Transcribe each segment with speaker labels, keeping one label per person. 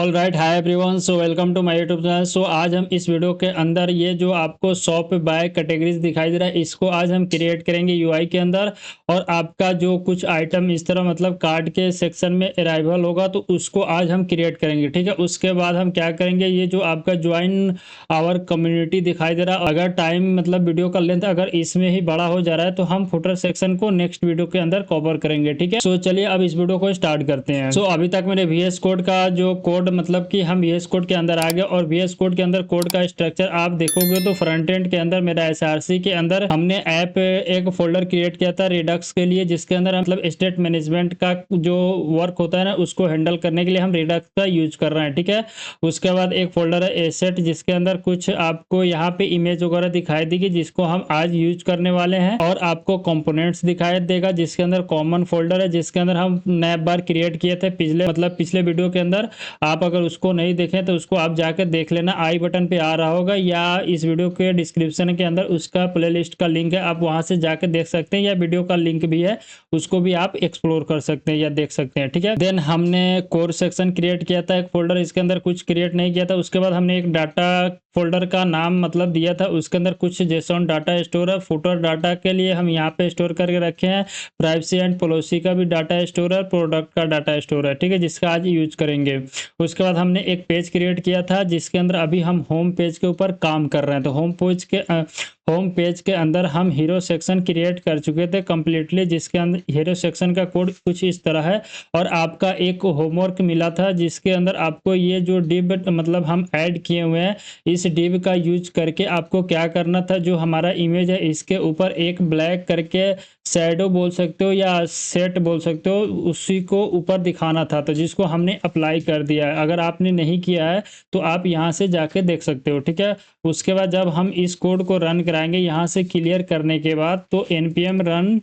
Speaker 1: All right, hi everyone, so welcome to my YouTube channel. So आज हम इस video के अंदर ये जो आपको शॉप बाय कैटेगरीज दिखाई दे रहा है, इसको आज हम क्रिएट करेंगे यूआई के अंदर। और आपका जो कुछ आइटम इस तरह मतलब कार्ड के सेक्शन में अराइवल होगा तो उसको आज हम क्रिएट करेंगे, ठीक है। उसके बाद हम क्या करेंगे, ये जो आपका ज्वाइन आवर कम्युनिटी दिखाई दे रहा है, अगर टाइम मतलब वीडियो का लेंथ अगर इसमें ही बड़ा हो जा रहा है तो हम फुटर सेक्शन को नेक्स्ट वीडियो के अंदर कवर करेंगे, ठीक है। सो चलिए अब इस वीडियो को स्टार्ट करते हैं। सो अभी तक मैंने VS कोड का जो कोड मतलब कि हम VS कोड के अंदर आ गए, और VS कोड के अंदर कोड का स्ट्रक्चर आप देखोगे तो फ्रंट एंड के अंदर मेरा SRC के अंदर हमने ऐप एक फोल्डर क्रिएट किया था रिडक्स के लिए, जिसके अंदर मतलब स्टेट मैनेजमेंट का जो वर्क होता है ना उसको हैंडल करने के लिए हम रिडक्स का यूज कर रहे हैं, ठीक है। उसके बाद एक फोल्डर है एसेट, जिसके अंदर कुछ आपको यहाँ पे इमेज वगैरह दिखाई देगी जिसको हम आज यूज करने वाले हैं, और आपको कंपोनेंट्स दिखाई देगा जिसके अंदर कॉमन फोल्डर है जिसके अंदर हम नए बार क्रिएट किए थे पिछले वीडियो के अंदर। आप अगर उसको नहीं देखें तो उसको आप जाकर देख लेना, आई बटन पे आ रहा होगा या इस वीडियो के डिस्क्रिप्शन के अंदर उसका प्लेलिस्ट का लिंक है, आप वहां से जाकर देख सकते हैं, या वीडियो का लिंक भी है उसको भी आप एक्सप्लोर कर सकते हैं या देख सकते हैं, ठीक है। देन हमने कोर सेक्शन क्रिएट किया था एक फोल्डर, इसके अंदर कुछ क्रिएट नहीं किया था। उसके बाद हमने एक डाटा फोल्डर का नाम मतलब दिया था, उसके अंदर कुछ जेसॉन डाटा स्टोर है, फुटर डाटा के लिए हम यहाँ पे स्टोर करके रखे हैं, प्राइवेसी एंड पॉलिसी का भी डाटा स्टोर है, प्रोडक्ट का डाटा स्टोर है, ठीक है, जिसका आज यूज करेंगे। उसके बाद हमने एक पेज क्रिएट किया था जिसके अंदर अभी हम होम पेज के ऊपर काम कर रहे हैं, तो होम पेज के अंदर हम हीरो सेक्शन क्रिएट कर चुके थे कंप्लीटली, जिसके अंदर हीरो सेक्शन का कोड कुछ इस तरह है। और आपका एक होमवर्क मिला था जिसके अंदर आपको ये जो डिव मतलब हम ऐड किए हुए हैं, इस डिव का यूज करके आपको क्या करना था, जो हमारा इमेज है इसके ऊपर एक ब्लैक करके शैडो बोल सकते हो या सेट बोल सकते हो, उसी को ऊपर दिखाना था, तो जिसको हमने अप्लाई कर दिया है। अगर आपने नहीं किया है तो आप यहाँ से जाके देख सकते हो, ठीक है। उसके बाद जब हम इस कोड को रन कराएंगे यहाँ से क्लियर करने के बाद, तो npm रन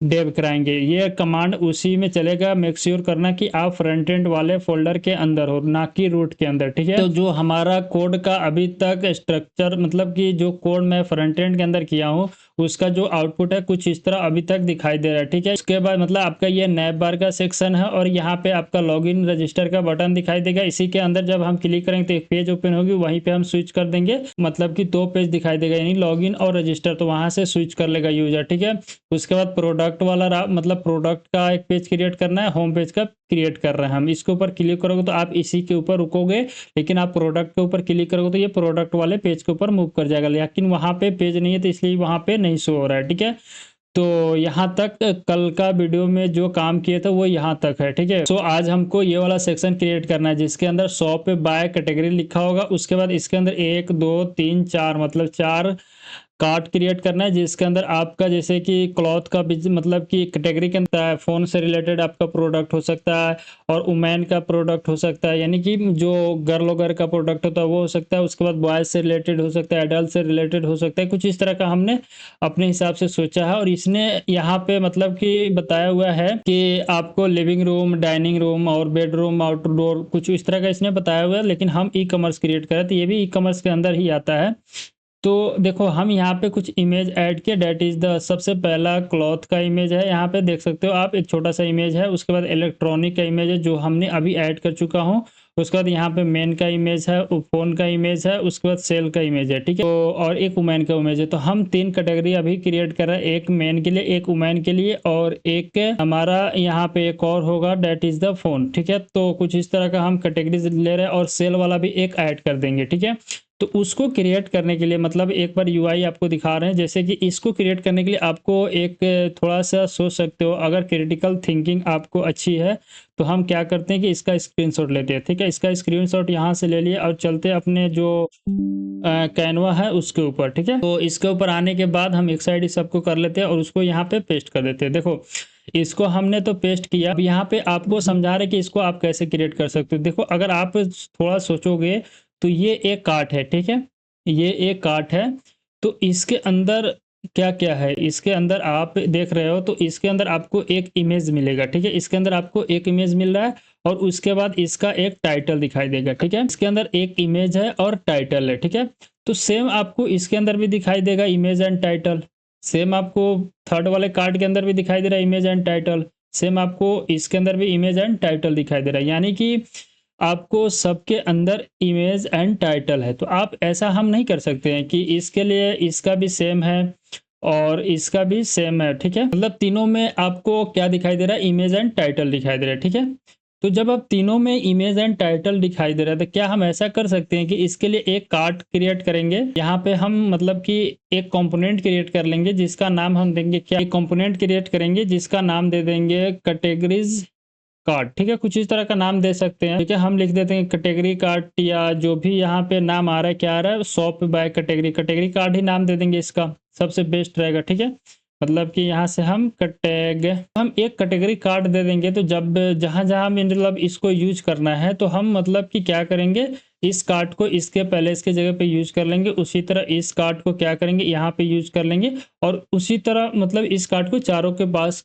Speaker 1: डेव कराएंगे, ये कमांड उसी में चलेगा। मेक श्योर करना कि आप फ्रंट एंड वाले फोल्डर के अंदर हो, ना कि रूट के अंदर, ठीक है। तो जो हमारा कोड का अभी तक स्ट्रक्चर मतलब कि जो कोड मैं फ्रंट एंड के अंदर किया हूँ उसका जो आउटपुट है कुछ इस तरह अभी तक दिखाई दे रहा है, ठीक है। उसके बाद मतलब आपका ये नैप बार का सेक्शन है, और यहाँ पे आपका लॉगिन रजिस्टर का बटन दिखाई देगा। इसी के अंदर जब हम क्लिक करेंगे तो एक पेज ओपन होगी, वहीं पे हम स्विच कर देंगे, मतलब कि दो पेज दिखाई देगा, यानी लॉगिन और रजिस्टर, तो वहां से स्विच कर लेगा यूजर, ठीक है। उसके बाद प्रोडक्ट वाला मतलब प्रोडक्ट का एक पेज क्रिएट करना है, होम पेज का क्रिएट कर रहे हैं हम। इसके ऊपर क्लिक करोगे तो आप इसी के ऊपर रुकोगे, लेकिन आप प्रोडक्ट के ऊपर क्लिक करोगे तो ये प्रोडक्ट वाले पेज के ऊपर मूव कर जाएगा, लेकिन वहां पे पेज नहीं है तो इसलिए वहां पे नहीं शो हो रहा है, ठीक है। तो यहाँ तक कल का वीडियो में जो काम किए थे वो यहाँ तक है, ठीक है। सो आज हमको ये वाला सेक्शन क्रिएट करना है जिसके अंदर शॉप बाय कैटेगरी लिखा होगा। उसके बाद इसके अंदर 1 2 3 4 मतलब 4 कार्ट क्रिएट करना है, जिसके अंदर आपका जैसे कि क्लॉथ का मतलब कि कैटेगरी के अंदर फोन से रिलेटेड आपका प्रोडक्ट हो सकता है, और वुमेन का प्रोडक्ट हो सकता है, यानी कि जो गर्ल वगैरह का प्रोडक्ट होता है वो हो सकता है। उसके बाद बॉयज से रिलेटेड हो सकता है, एडल्ट से रिलेटेड हो सकता है, कुछ इस तरह का हमने अपने हिसाब से सोचा है। और इसने यहाँ पे मतलब कि बताया हुआ है कि आपको लिविंग रूम, डाइनिंग रूम और बेडरूम, आउटडोर, कुछ इस तरह का इसने बताया हुआ है, लेकिन हम ई कॉमर्स क्रिएट करें तो ये भी ई कॉमर्स के अंदर ही आता है। तो देखो हम यहाँ पे कुछ इमेज ऐड किए, डेट इज द सबसे पहला क्लॉथ का इमेज है, यहाँ पे देख सकते हो आप, एक छोटा सा इमेज है। उसके बाद इलेक्ट्रॉनिक का इमेज है जो हमने अभी ऐड कर चुका हूँ। उसके बाद यहाँ पे मेन का इमेज है, फोन का इमेज है, उसके बाद सेल का इमेज है, ठीक है। तो और एक वुमेन का इमेज है। तो हम 3 कैटेगरी अभी क्रिएट कर रहे हैं, एक मेन के लिए, एक वुमेन के लिए, और एक हमारा यहाँ पे एक और होगा, डेट इज द फोन, ठीक है। तो कुछ इस तरह का हम कैटेगरीज ले रहे हैं, और सेल वाला भी एक ऐड कर देंगे, ठीक है। तो उसको क्रिएट करने के लिए मतलब एक बार यूआई आपको दिखा रहे हैं, जैसे कि इसको क्रिएट करने के लिए आपको एक थोड़ा सा सोच सकते हो, अगर क्रिटिकल थिंकिंग आपको अच्छी है तो हम क्या करते हैं कि इसका स्क्रीनशॉट लेते हैं, ठीक है। इसका स्क्रीनशॉट यहाँ से ले लिया और चलते अपने जो कैनवा है उसके ऊपर, ठीक है। तो इसके ऊपर आने के बाद हम एक साइड इस सबको कर लेते हैं और उसको यहाँ पे पेस्ट कर देते हैं। देखो इसको हमने तो पेस्ट किया, अब यहाँ पे आपको समझा रहे कि इसको आप कैसे क्रिएट कर सकते हो। देखो अगर आप थोड़ा सोचोगे तो ये एक कार्ट है, ठीक है, ये एक कार्ट है। तो इसके अंदर क्या क्या है, इसके अंदर आप देख रहे हो, तो इसके अंदर आपको एक इमेज मिलेगा, ठीक है। इसके अंदर आपको एक इमेज मिल रहा है, और उसके बाद इसका एक टाइटल दिखाई देगा, ठीक है। इसके अंदर एक इमेज है और टाइटल है, ठीक है। तो सेम आपको इसके अंदर भी दिखाई देगा इमेज एंड टाइटल, सेम आपको थर्ड वाले कार्ड के अंदर भी दिखाई दे रहा है इमेज एंड टाइटल, सेम आपको इसके अंदर भी इमेज एंड टाइटल दिखाई दे रहा है। यानी कि आपको सबके अंदर इमेज एंड टाइटल है। तो आप ऐसा हम नहीं कर सकते हैं कि इसके लिए इसका भी सेम है और इसका भी सेम है, ठीक है? मतलब तीनों में आपको क्या दिखाई दे रहा है? इमेज एंड टाइटल दिखाई दे रहा है, ठीक है? तो जब अब तीनों में इमेज एंड टाइटल दिखाई दे रहा है, तो क्या हम ऐसा कर सकते हैं कि इसके लिए एक कार्ड क्रिएट करेंगे? यहाँ पे हम मतलब कि एक कंपोनेंट क्रिएट कर लेंगे जिसका नाम हम देंगे क्या? एक कंपोनेंट क्रिएट करेंगे जिसका नाम दे देंगे कैटेगरीज कार्ड, ठीक है? कुछ इस तरह का नाम दे सकते हैं, ठीक है? हम लिख देते हैं कैटेगरी कार्ड या जो भी यहाँ पे नाम आ रहा है, क्या आ रहा है? Shop by category, category card ही नाम दे देंगे इसका, सबसे बेस्ट रहेगा, ठीक है? मतलब कि यहाँ से हम हम एक कैटेगरी कार्ड दे देंगे, तो जब जहाँ-जहाँ मतलब इसको यूज़ करना है, तो हम मतलब कि क्या करेंगे, इस कार्ड को इसके पहले इसके जगह पे यूज़ कर लेंगे, उसी तरह इस कार्ड को क्या करेंगे, यहाँ पे यूज़ कर लेंगे और उसी तरह मतलब इस कार्ड को चारों के पास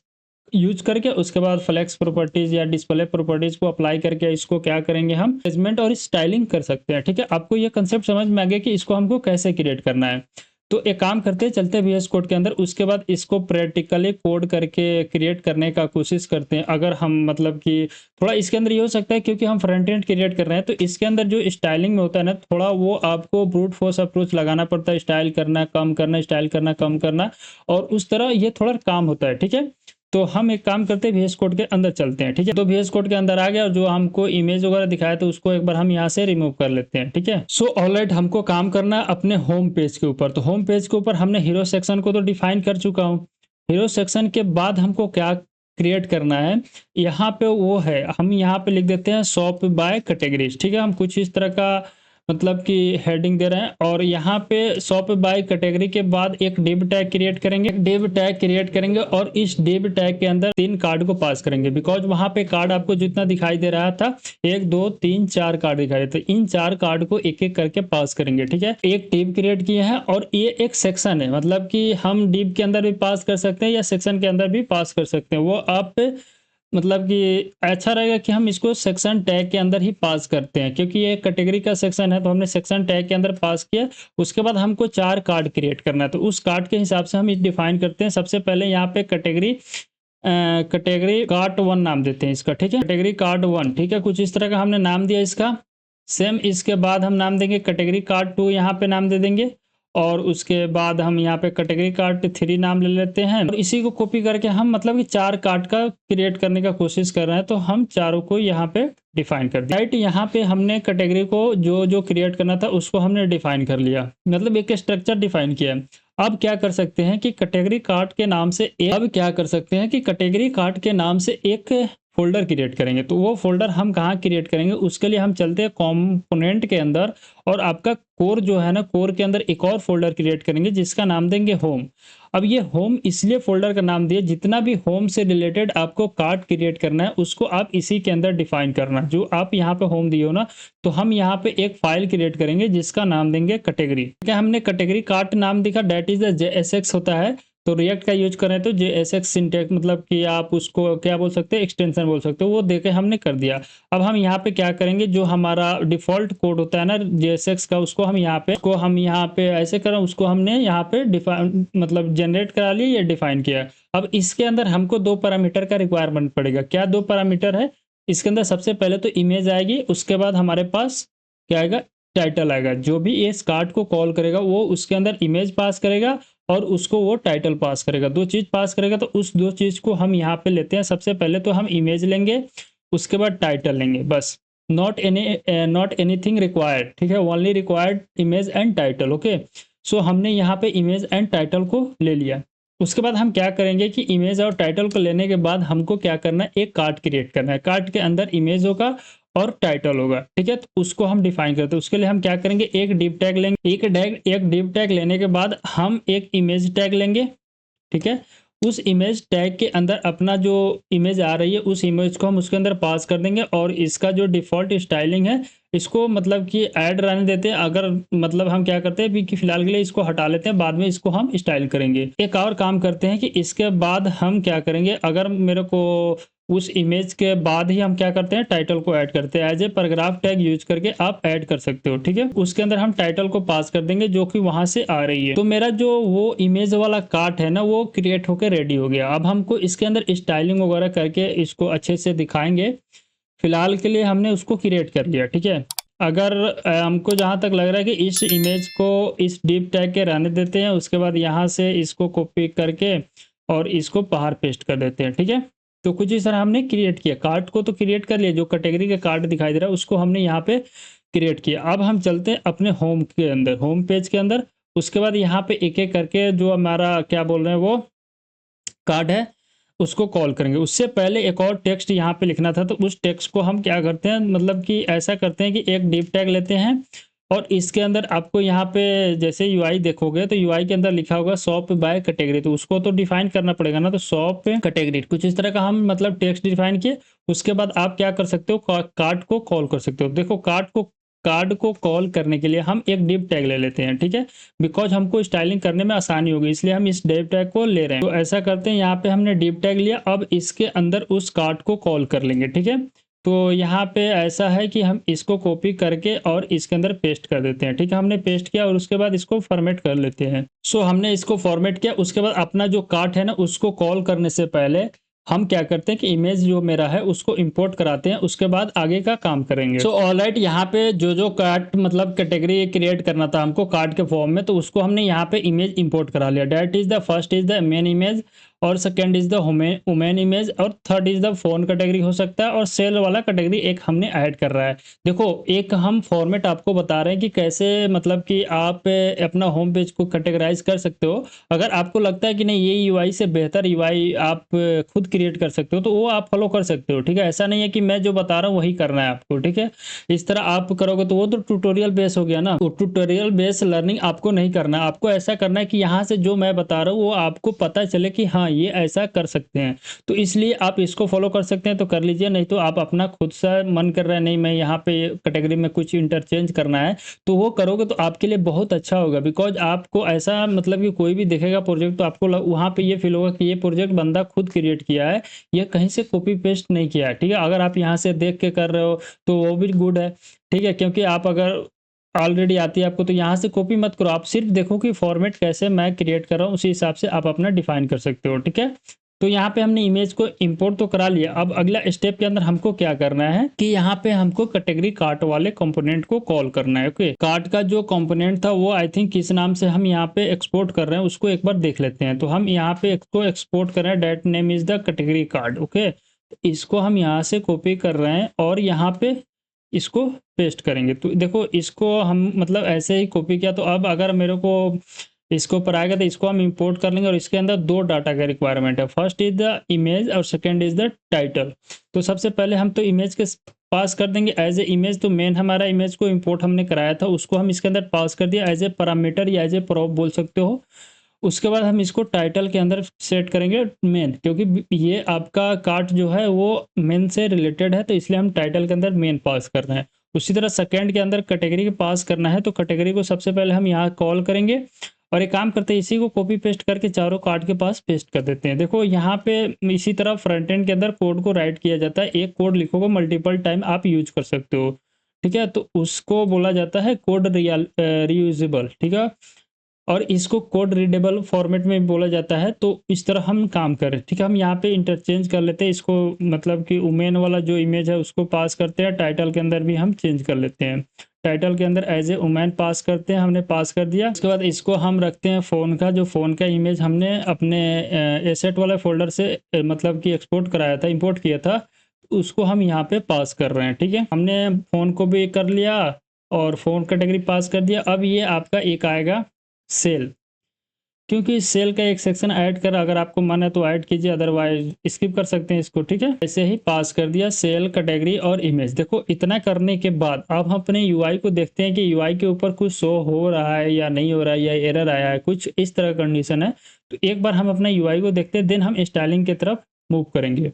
Speaker 1: यूज करके उसके बाद फ्लेक्स प्रॉपर्टीज या डिस्प्ले प्रॉपर्टीज को अप्लाई करके इसको क्या करेंगे, हम अरेंजमेंट और स्टाइलिंग कर सकते हैं, ठीक है? आपको ये कंसेप्ट समझ में आ गया कि इसको हमको कैसे क्रिएट करना है। तो एक काम करते हैं, चलते हैं VS कोड के अंदर, उसके बाद इसको प्रैक्टिकली कोड करके क्रिएट करने का कोशिश करते हैं। अगर हम मतलब कि थोड़ा इसके अंदर ये हो सकता है क्योंकि हम फ्रंट एंड क्रिएट कर रहे हैं, तो इसके अंदर जो स्टाइलिंग में होता है ना, थोड़ा वो आपको ब्रूट फोर्स अप्रोच लगाना पड़ता है, स्टाइल करना कम करना, स्टाइल करना कम करना, और उस तरह ये थोड़ा काम होता है, ठीक है? तो हम एक काम करते हैं, VS कोड के अंदर चलते हैं, ठीक है? तो VS कोड के अंदर आ गया और जो हमको इमेज वगैरह दिखाया तो उसको एक बार हम यहाँ से रिमूव कर लेते हैं, ठीक है? सो ऑलराइट, हमको काम करना है अपने होम पेज के ऊपर। तो होम पेज के ऊपर हमने हीरो सेक्शन को तो डिफाइन कर चुका हूँ। हीरो सेक्शन के बाद हमको क्या क्रिएट करना है, यहाँ पे वो है, हम यहाँ पे लिख देते हैं शॉप बाय कैटेगरीज, ठीक है? हम कुछ इस तरह का मतलब कि हेडिंग दे रहे हैं और यहाँ पे शॉप बाय कैटेगरी के बाद एक डिव टैग क्रिएट करेंगे, डिव टैग क्रिएट करेंगे और इस डिव टैग के अंदर 3 कार्ड को पास करेंगे, बिकॉज वहां पे कार्ड आपको जितना दिखाई दे रहा था 1 2 3 4 कार्ड दिखाई देते, इन 4 कार्ड को एक एक करके पास करेंगे, ठीक है? एक डिव क्रिएट किए हैं और ये एक सेक्शन है, मतलब कि हम डिव के अंदर भी पास कर सकते हैं या सेक्शन के अंदर भी पास कर सकते हैं, वो आप मतलब कि अच्छा रहेगा कि हम इसको सेक्शन टैग के अंदर ही पास करते हैं, क्योंकि ये कैटेगरी का सेक्शन है, तो हमने सेक्शन टैग के अंदर पास किया। उसके बाद हमको 4 कार्ड क्रिएट करना है, तो उस कार्ड के हिसाब से हम इस डिफाइन करते हैं। सबसे पहले यहाँ पे कैटेगरी कार्ड 1 नाम देते हैं इसका, ठीक है? कैटेगरी कार्ड 1, ठीक है? कुछ इस तरह का हमने नाम दिया इसका। सेम इसके बाद हम नाम देंगे कैटेगरी कार्ड 2, यहाँ पे नाम दे देंगे और उसके बाद हम यहाँ पे कैटेगरी कार्ड 3 नाम ले लेते हैं और इसी को कॉपी करके हम मतलब कि 4 कार्ड का क्रिएट करने का कोशिश कर रहे हैं, तो हम चारों को यहाँ पे डिफाइन कर दिया, राइट? यहाँ पे हमने कैटेगरी को जो जो क्रिएट करना था उसको हमने डिफाइन कर लिया, मतलब एक स्ट्रक्चर डिफाइन किया। अब क्या कर सकते हैं कि कैटेगरी कार्ड के नाम से एक फ़ोल्डर क्रिएट करेंगे। तो वो फ़ोल्डर हम कहाँ क्रिएट करेंगे, उसके लिए हम चलते हैं कंपोनेंट के अंदर और आपका कोर जो है ना, कोर के अंदर एक और फ़ोल्डर क्रिएट करेंगे जिसका नाम देंगे होम। अब ये होम इसलिए फ़ोल्डर का नाम दिए, जितना भी होम से रिलेटेड आपको कार्ड क्रिएट करना है उसको आप इसी के अंदर डिफाइन करना। जो आप यहाँ पे होम दिए हो ना, तो हम यहाँ पे एक फाइल क्रिएट करेंगे जिसका नाम देंगे कैटेगरी। क्या हमने कैटेगरी कार्ड नाम दिखा, दैट इज द JSX होता है। तो रिएक्ट का यूज करें तो JSX सिंटैक्स, मतलब कि आप उसको क्या बोल सकते हैं, एक्सटेंशन बोल सकते हो, वो देके हमने कर दिया। अब हम यहाँ पे क्या करेंगे, जो हमारा डिफॉल्ट कोड होता है ना JSX का, उसको हम यहाँ पे ऐसे करें, उसको हमने यहाँ पे डिफाइन मतलब जनरेट करा लिया या डिफाइन किया। अब इसके अंदर हमको 2 पैरामीटर का रिक्वायरमेंट पड़ेगा। क्या 2 पैरामीटर है इसके अंदर? सबसे पहले तो इमेज आएगी, उसके बाद हमारे पास क्या आएगा, टाइटल आएगा। जो भी इस कार्ड को कॉल करेगा वो उसके अंदर इमेज पास करेगा और उसको वो टाइटल पास करेगा, 2 चीज़ पास करेगा। तो उस 2 चीज़ को हम यहाँ पे लेते हैं। सबसे पहले तो हम इमेज लेंगे, उसके बाद टाइटल लेंगे, बस। नॉट एनीथिंग रिक्वायर्ड, ठीक है? Only required image and title, okay? So हमने यहाँ पे इमेज एंड टाइटल को ले लिया। उसके बाद हम क्या करेंगे कि इमेज और टाइटल को लेने के बाद हमको क्या करना है, एक कार्ड क्रिएट करना है। कार्ड के अंदर इमेज होगा और टाइटल होगा, ठीक है? तो उसको हम डिफाइन करते हैं। उसके लिए हम क्या करेंगे, एक डिव टैग लेंगे। एक डिव टैग लेने के बाद हम एक इमेज टैग लेंगे, ठीक है? उस इमेज टैग के अंदर अपना जो इमेज आ रही है उस इमेज को हम उसके अंदर पास कर देंगे और इसका जो डिफ़ॉल्ट स्टाइलिंग है इसको मतलब कि ऐड रहने देते हैं। अगर मतलब हम क्या करते हैं अभी कि फिलहाल के लिए इसको हटा लेते हैं, बाद में इसको हम स्टाइल करेंगे। एक और काम करते हैं कि इसके बाद हम क्या करेंगे, अगर मेरे को उस इमेज के बाद ही हम क्या करते हैं, टाइटल को ऐड करते हैं। As a paragraph tag use करके आप ऐड कर सकते हो, ठीक है? उसके अंदर हम टाइटल को पास कर देंगे जो कि वहां से आ रही है। तो मेरा जो वो इमेज वाला कार्ट है ना, वो क्रिएट होकर रेडी हो गया। अब हमको इसके अंदर स्टाइलिंग वगैरह करके इसको अच्छे से दिखाएंगे। फिलहाल के लिए हमने उसको क्रिएट कर लिया, ठीक है। अगर हमको जहाँ तक लग रहा है कि इस इमेज को इस डिव टैग के रहने देते हैं, उसके बाद यहाँ से इसको कॉपी करके और इसको बाहर पेस्ट कर देते हैं, ठीक है। तो कुछ इस तरह हमने क्रिएट किया। कार्ट को तो क्रिएट कर लिया, जो कैटेगरी का कार्ट दिखाई दे रहा है उसको हमने यहाँ पे क्रिएट किया। अब हम चलते हैं अपने होम के अंदर, होम पेज के अंदर। उसके बाद यहाँ पे एक एक करके जो हमारा क्या बोल रहे हैं वो कार्ड है उसको कॉल करेंगे। उससे पहले एक और टेक्स्ट यहाँ पे लिखना था, तो उस टेक्स्ट को हम क्या करते हैं, मतलब कि ऐसा करते हैं कि एक डिव टैग लेते हैं और इसके अंदर आपको यहाँ पे जैसे यूआई देखोगे तो यूआई के अंदर लिखा होगा शॉप बाय कैटेगरी, तो उसको तो डिफाइन करना पड़ेगा ना। तो शॉप कैटेगरी कुछ इस तरह का हम मतलब टेक्स्ट डिफाइन किए। उसके बाद आप क्या कर सकते हो, कार्ड को कॉल कर सकते हो। देखो कार्ड को कॉल करने के लिए हम एक डिव टैग ले लेते हैं, ठीक है। बिकॉज हमको स्टाइलिंग करने में आसानी होगी इसलिए हम इस डिव टैग को ले रहे हैं। तो ऐसा करते हैं, यहाँ पे हमने डिव टैग लिया, अब इसके अंदर उस कार्ड को कॉल कर लेंगे, ठीक है। तो यहाँ पे ऐसा है कि हम इसको कॉपी करके और इसके अंदर पेस्ट कर देते हैं, ठीक है। हमने पेस्ट किया और उसके बाद इसको फॉर्मेट कर लेते हैं। सो हमने इसको फॉर्मेट किया। उसके बाद अपना जो कार्ट है ना उसको कॉल करने से पहले हम क्या करते हैं कि इमेज जो मेरा है उसको इंपोर्ट कराते हैं, उसके बाद आगे का काम करेंगे। सो ऑलराइट, यहाँ पे जो कार्ट मतलब कैटेगरी क्रिएट करना था हमको कार्ड के फॉर्म में, तो उसको हमने यहाँ पे इमेज इंपोर्ट करा लिया। That is the first is the main image, और second is the women image, और third is the phone category हो सकता है, और सेल वाला कैटेगरी एक हमने ऐड कर रहा है। देखो एक हम फॉर्मेट आपको बता रहे हैं कि कैसे मतलब कि आप अपना होम पेज को कैटेगराइज कर सकते हो। अगर आपको लगता है कि नहीं ये यूआई से बेहतर यूआई आप खुद क्रिएट कर सकते हो तो वो आप फॉलो कर सकते हो, ठीक है। ऐसा नहीं है कि मैं जो बता रहा हूँ वही करना है आपको, ठीक है। इस तरह आप करोगे तो वो तो ट्यूटोरियल बेस हो गया ना। तो ट्यूटोरियल बेस लर्निंग आपको नहीं करना, आपको ऐसा करना है कि यहाँ से जो मैं बता रहा हूँ वो आपको पता चले कि हाँ ये ऐसा कर सकते हैं। तो इसलिए आप इसको फॉलो कर सकते हैं तो कर लीजिए, नहीं तो आप अपना खुद से मन कर रहा है नहीं मैं यहाँ पे कैटेगरी में कुछ इंटरचेंज करना है तो वो करोगे तो आपके लिए बहुत अच्छा होगा। बिकॉज आपको ऐसा मतलब कि कोई भी देखेगा प्रोजेक्ट तो आपको वहाँ पे ये फील होगा कि ये प्रोजेक्ट बंदा खुद क्रिएट किया है, ये कहीं से कॉपी पेस्ट नहीं किया है, ठीक है। अगर आप यहाँ से देख के कर रहे हो तो वो भी गुड है, ठीक है। क्योंकि आप अगर ऑलरेडी आती है आपको तो यहाँ से कॉपी मत करो, आप सिर्फ देखो कि फॉर्मेट कैसे मैं क्रिएट कर रहा हूँ, उसी हिसाब से आप अपना डिफाइन कर सकते हो, ठीक है। तो यहाँ पे हमने इमेज को इंपोर्ट तो करा लिया। अब अगला स्टेप के अंदर हमको क्या करना है कि यहाँ पे हमको कैटेगरी कार्ट वाले कंपोनेंट को कॉल करना है। ओके, कार्ट का जो कंपोनेंट था वो आई थिंक किस नाम से हम यहाँ पे एक्सपोर्ट कर रहे हैं उसको एक बार देख लेते हैं। तो हम यहाँ पे इसको एक्सपोर्ट कर रहे हैं, that name is the category card. Okay, इसको हम यहाँ से कॉपी कर रहे हैं और यहाँ पे इसको पेस्ट करेंगे। तो देखो इसको हम मतलब ऐसे ही कॉपी किया, तो अब अगर मेरे को इसको पर आएगा तो इसको हम इंपोर्ट कर लेंगे और इसके अंदर दो डाटा का रिक्वायरमेंट है, फर्स्ट इज द इमेज और सेकंड इज द टाइटल। तो सबसे पहले हम तो इमेज के पास कर देंगे एज ए इमेज। तो मेन हमारा इमेज को इंपोर्ट हमने कराया था उसको हम इसके अंदर पास कर दिया एज ए पैरामीटर या एज ए प्रॉप बोल सकते हो। उसके बाद हम इसको टाइटल के अंदर सेट करेंगे मेन, क्योंकि ये आपका कार्ट जो है वो मेन से रिलेटेड है तो इसलिए हम टाइटल के अंदर मेन पास कर रहे हैं। उसी तरह सेकंड के अंदर कैटेगरी के पास करना है तो कैटेगरी को सबसे पहले हम यहाँ कॉल करेंगे और एक काम करते हैं इसी को कॉपी पेस्ट करके चारों कार्ड के पास पेस्ट कर देते हैं। देखो यहाँ पे इसी तरह फ्रंट एंड के अंदर कोड को राइट किया जाता है, एक कोड लिखोगे मल्टीपल टाइम आप यूज कर सकते हो, ठीक है। तो उसको बोला जाता है कोड रीयूजेबल, ठीक है। और इसको कोड रीडेबल फॉर्मेट में बोला जाता है। तो इस तरह हम काम करें, ठीक है। हम यहाँ पे इंटरचेंज कर लेते हैं इसको, मतलब कि वुमेन वाला जो इमेज है उसको पास करते हैं, टाइटल के अंदर भी हम चेंज कर लेते हैं, टाइटल के अंदर एज ए वुमेन पास करते हैं, हमने पास कर दिया। उसके बाद इसको हम रखते हैं फ़ोन का, जो फ़ोन का इमेज हमने अपने एसेट वाले फोल्डर से मतलब कि एक्सपोर्ट कराया था, इंपोर्ट किया था, उसको हम यहाँ पे पास कर रहे हैं, ठीक है। हमने फ़ोन को भी कर लिया और फ़ोन कैटेगरी पास कर दिया। अब ये आपका एक आएगा सेल, क्योंकि सेल का एक सेक्शन ऐड कर अगर आपको मन है तो ऐड कीजिए, अदरवाइज स्किप कर सकते हैं इसको, ठीक है। ऐसे ही पास कर दिया सेल कैटेगरी और इमेज। देखो इतना करने के बाद अब हम अपने यूआई को देखते हैं कि यूआई के ऊपर कुछ शो हो रहा है या नहीं हो रहा है या एरर आया है, कुछ इस तरह कंडीशन है। तो एक बार हम अपना यूआई को देखते हैं, देन हम स्टाइलिंग की तरफ मूव करेंगे।